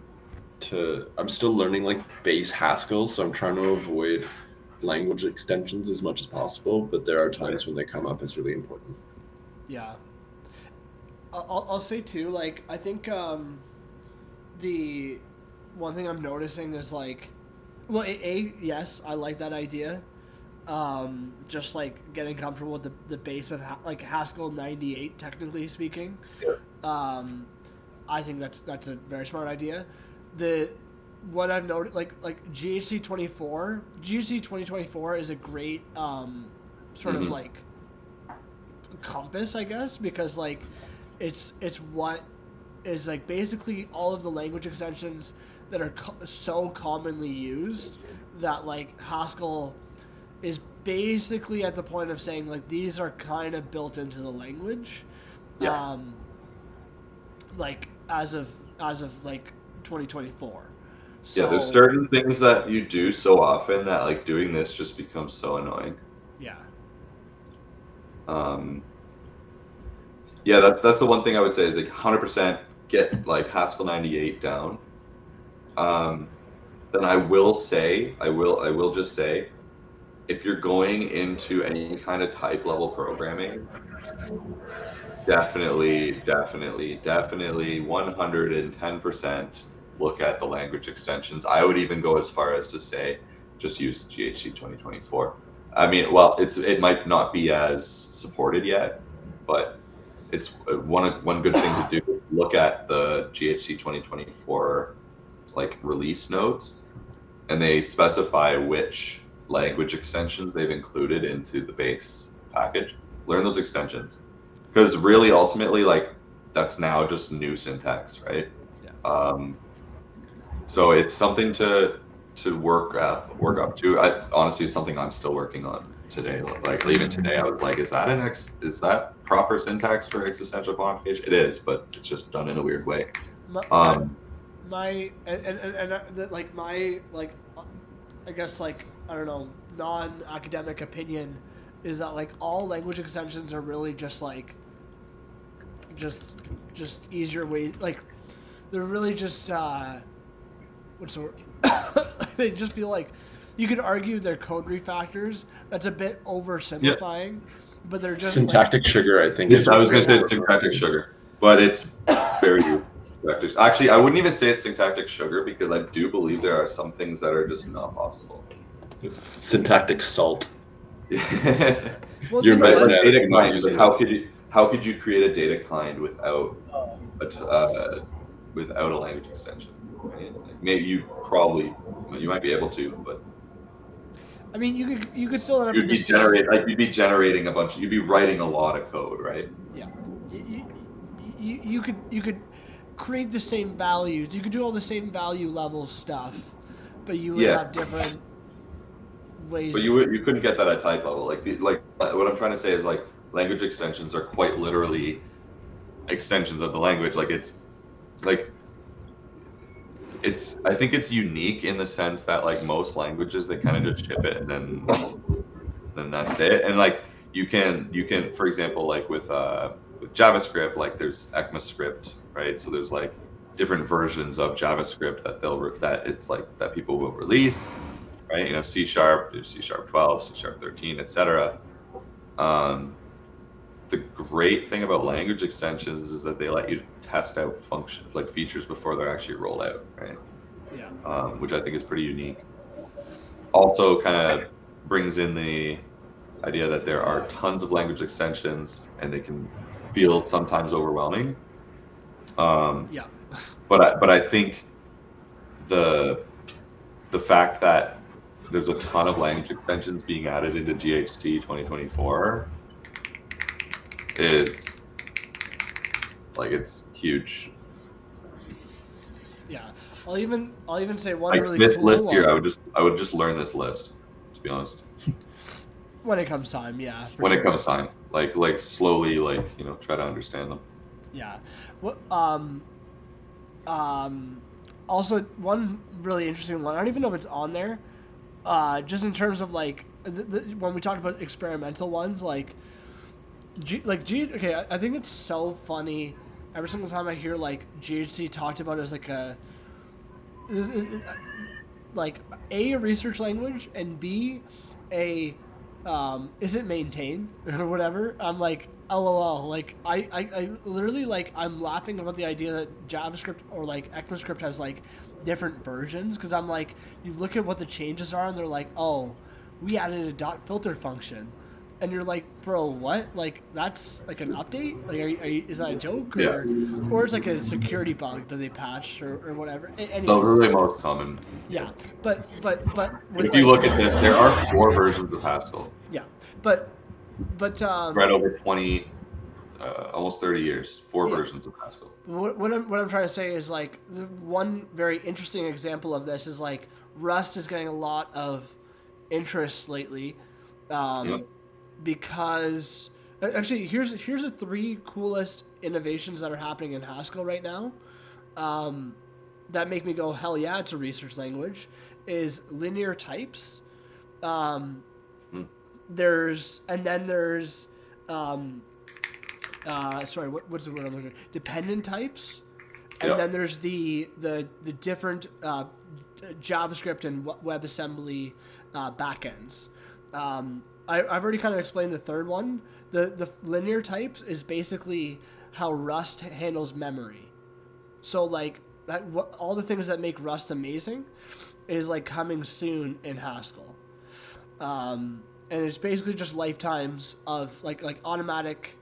I'm still learning like base Haskell, so I'm trying to avoid language extensions as much as possible, but there are times when they come up as really important. Yeah. I'll say too, like, I think the one thing I'm noticing is like, well, yes, I like that idea. Just like getting comfortable with the base of like Haskell 98, technically speaking. Yeah. I think that's a very smart idea. What I've noted, like GHC 2024 is a great sort of like compass, I guess, because like it's what is like basically all of the language extensions that are so commonly used that like Haskell is basically at the point of saying like these are kind of built into the language. Yeah. Like as of like 2024. So, yeah, there's certain things that you do so often that like doing this just becomes so annoying. Yeah. Yeah, that's the one thing I would say is like 100% get like Haskell 98 down. Then I will just say, if you're going into any kind of type level programming, definitely 110% look at the language extensions. I would even go as far as to say, just use GHC 2024. I mean, well, it might not be as supported yet, but it's one good thing to do is look at the GHC 2024 like release notes, and they specify which language extensions they've included into the base package. Learn those extensions, because really, ultimately, like that's now just new syntax, right? Yeah. So it's something to work up to. Honestly, it's something I'm still working on today. Like even today, I was like, is that proper syntax for existential quantification? It is, but it's just done in a weird way. My like my like I guess like I don't know non-academic opinion is that like all language extensions are really just like just easier ways, like they're really just what's the word? They just feel like you could argue they're code refactors. That's a bit oversimplifying, but they're just Syntactic sugar, I think. I was going to say it's syntactic sugar, but it's very syntactic. Actually, I wouldn't even say it's syntactic sugar, because I do believe there are some things that are just not possible. Syntactic salt. Well, You're missing like out. data You're not client. using How could you create a data client without a language extension? Right? Like maybe you might be able to, but I mean, you could still end up with the same. you'd be generating you'd be writing a lot of code, right? Yeah, you could create the same values. You could do all the same value level stuff, but you would have different ways. But you couldn't get that at type level. Like what I'm trying to say is like language extensions are quite literally extensions of the language. I think it's unique in the sense that like most languages, they kind of just ship it and then that's it. And like you can for example, like with JavaScript, like there's ECMAScript, right? So there's like different versions of JavaScript that people will release, right? You know, C#, there's C# 12, C# 13, etc. The great thing about language extensions is that they let you test out functions, like features, before they're actually rolled out, right? Yeah. Which I think is pretty unique. Also, kind of brings in the idea that there are tons of language extensions, and they can feel sometimes overwhelming. Yeah. But I think the fact that there's a ton of language extensions being added into GHC 2024 is like, it's huge. Yeah. I'll even say one like really this cool list one. here, I would just learn this list, to be honest. When it comes time, yeah. When it comes time, like slowly, like, you know, try to understand them. Yeah. What also one really interesting one. I don't even know if it's on there. Just in terms of like when we talked about experimental ones, like okay, I think it's so funny. Every single time I hear like GHC talked about as like a research language, and B, is it maintained or whatever? I'm like, LOL. Like I literally, like, I'm laughing about the idea that JavaScript or like ECMAScript has like different versions, because I'm like, you look at what the changes are and they're like, oh, we added a dot filter function. And you're like, bro, what? Like, that's like an update? Like, is that a joke? Or it's like a security bug that they patched or whatever. Anyways, Those are the most common. Yeah, but if you look at this, there are 4 versions of Haskell. Yeah, but spread over 20, almost 30 years, 4 versions of Haskell. What I'm trying to say is, like, one very interesting example of this is like Rust is getting a lot of interest lately. Because actually, here's the 3 coolest innovations that are happening in Haskell right now, that make me go, hell yeah, it's a research language. Is linear types. There's sorry, what's the word I'm looking for? Dependent types, and then there's the different JavaScript and WebAssembly backends. I've already kind of explained the third one. The linear types is basically how Rust handles memory. So like all the things that make Rust amazing is like coming soon in Haskell. And it's basically just lifetimes of like automatic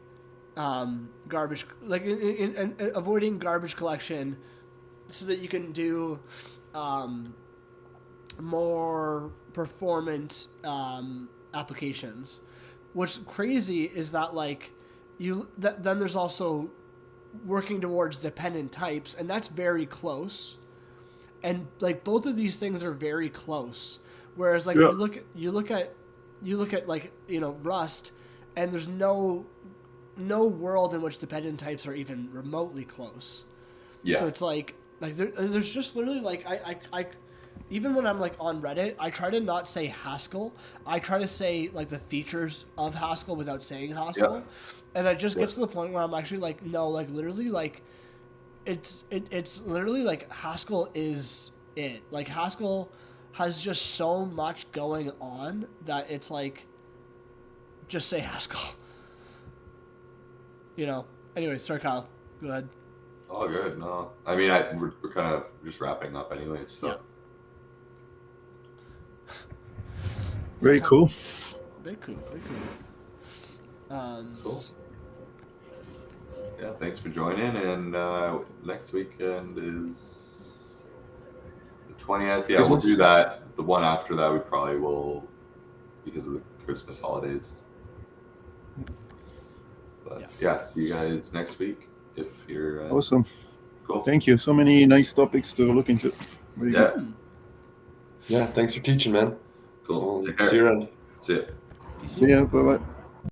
garbage, like in avoiding garbage collection, so that you can do more performant applications. What's crazy is that like then there's also working towards dependent types, and that's very close. And like both of these things are very close. Whereas like Yeah. you look at like Rust, and there's no world in which dependent types are even remotely close. Yeah. So it's like there's just literally like I even when I'm like on Reddit, I try to not say Haskell. I try to say like the features of Haskell without saying Haskell. Yeah. And it just gets to the point where I'm actually like, no, like literally like it's literally like Haskell is it. Like Haskell has just so much going on that it's like just say Haskell. Anyway, sorry, Kyle. Go ahead. Oh, good. No, I mean, we're kind of just wrapping up anyway. So. Yeah. Very cool. Very cool. Cool. Yeah, thanks for joining. And next weekend is the 20th. Yeah, Christmas. we'll do that. The one after that, we probably will, because of the Christmas holidays. But yeah, see you guys next week if you're. Awesome. Cool. Thank you. So many nice topics to look into. Very Yeah. good. Yeah, thanks for teaching, man. Cool. We'll Take care. see you around. See ya. See ya. Bye bye.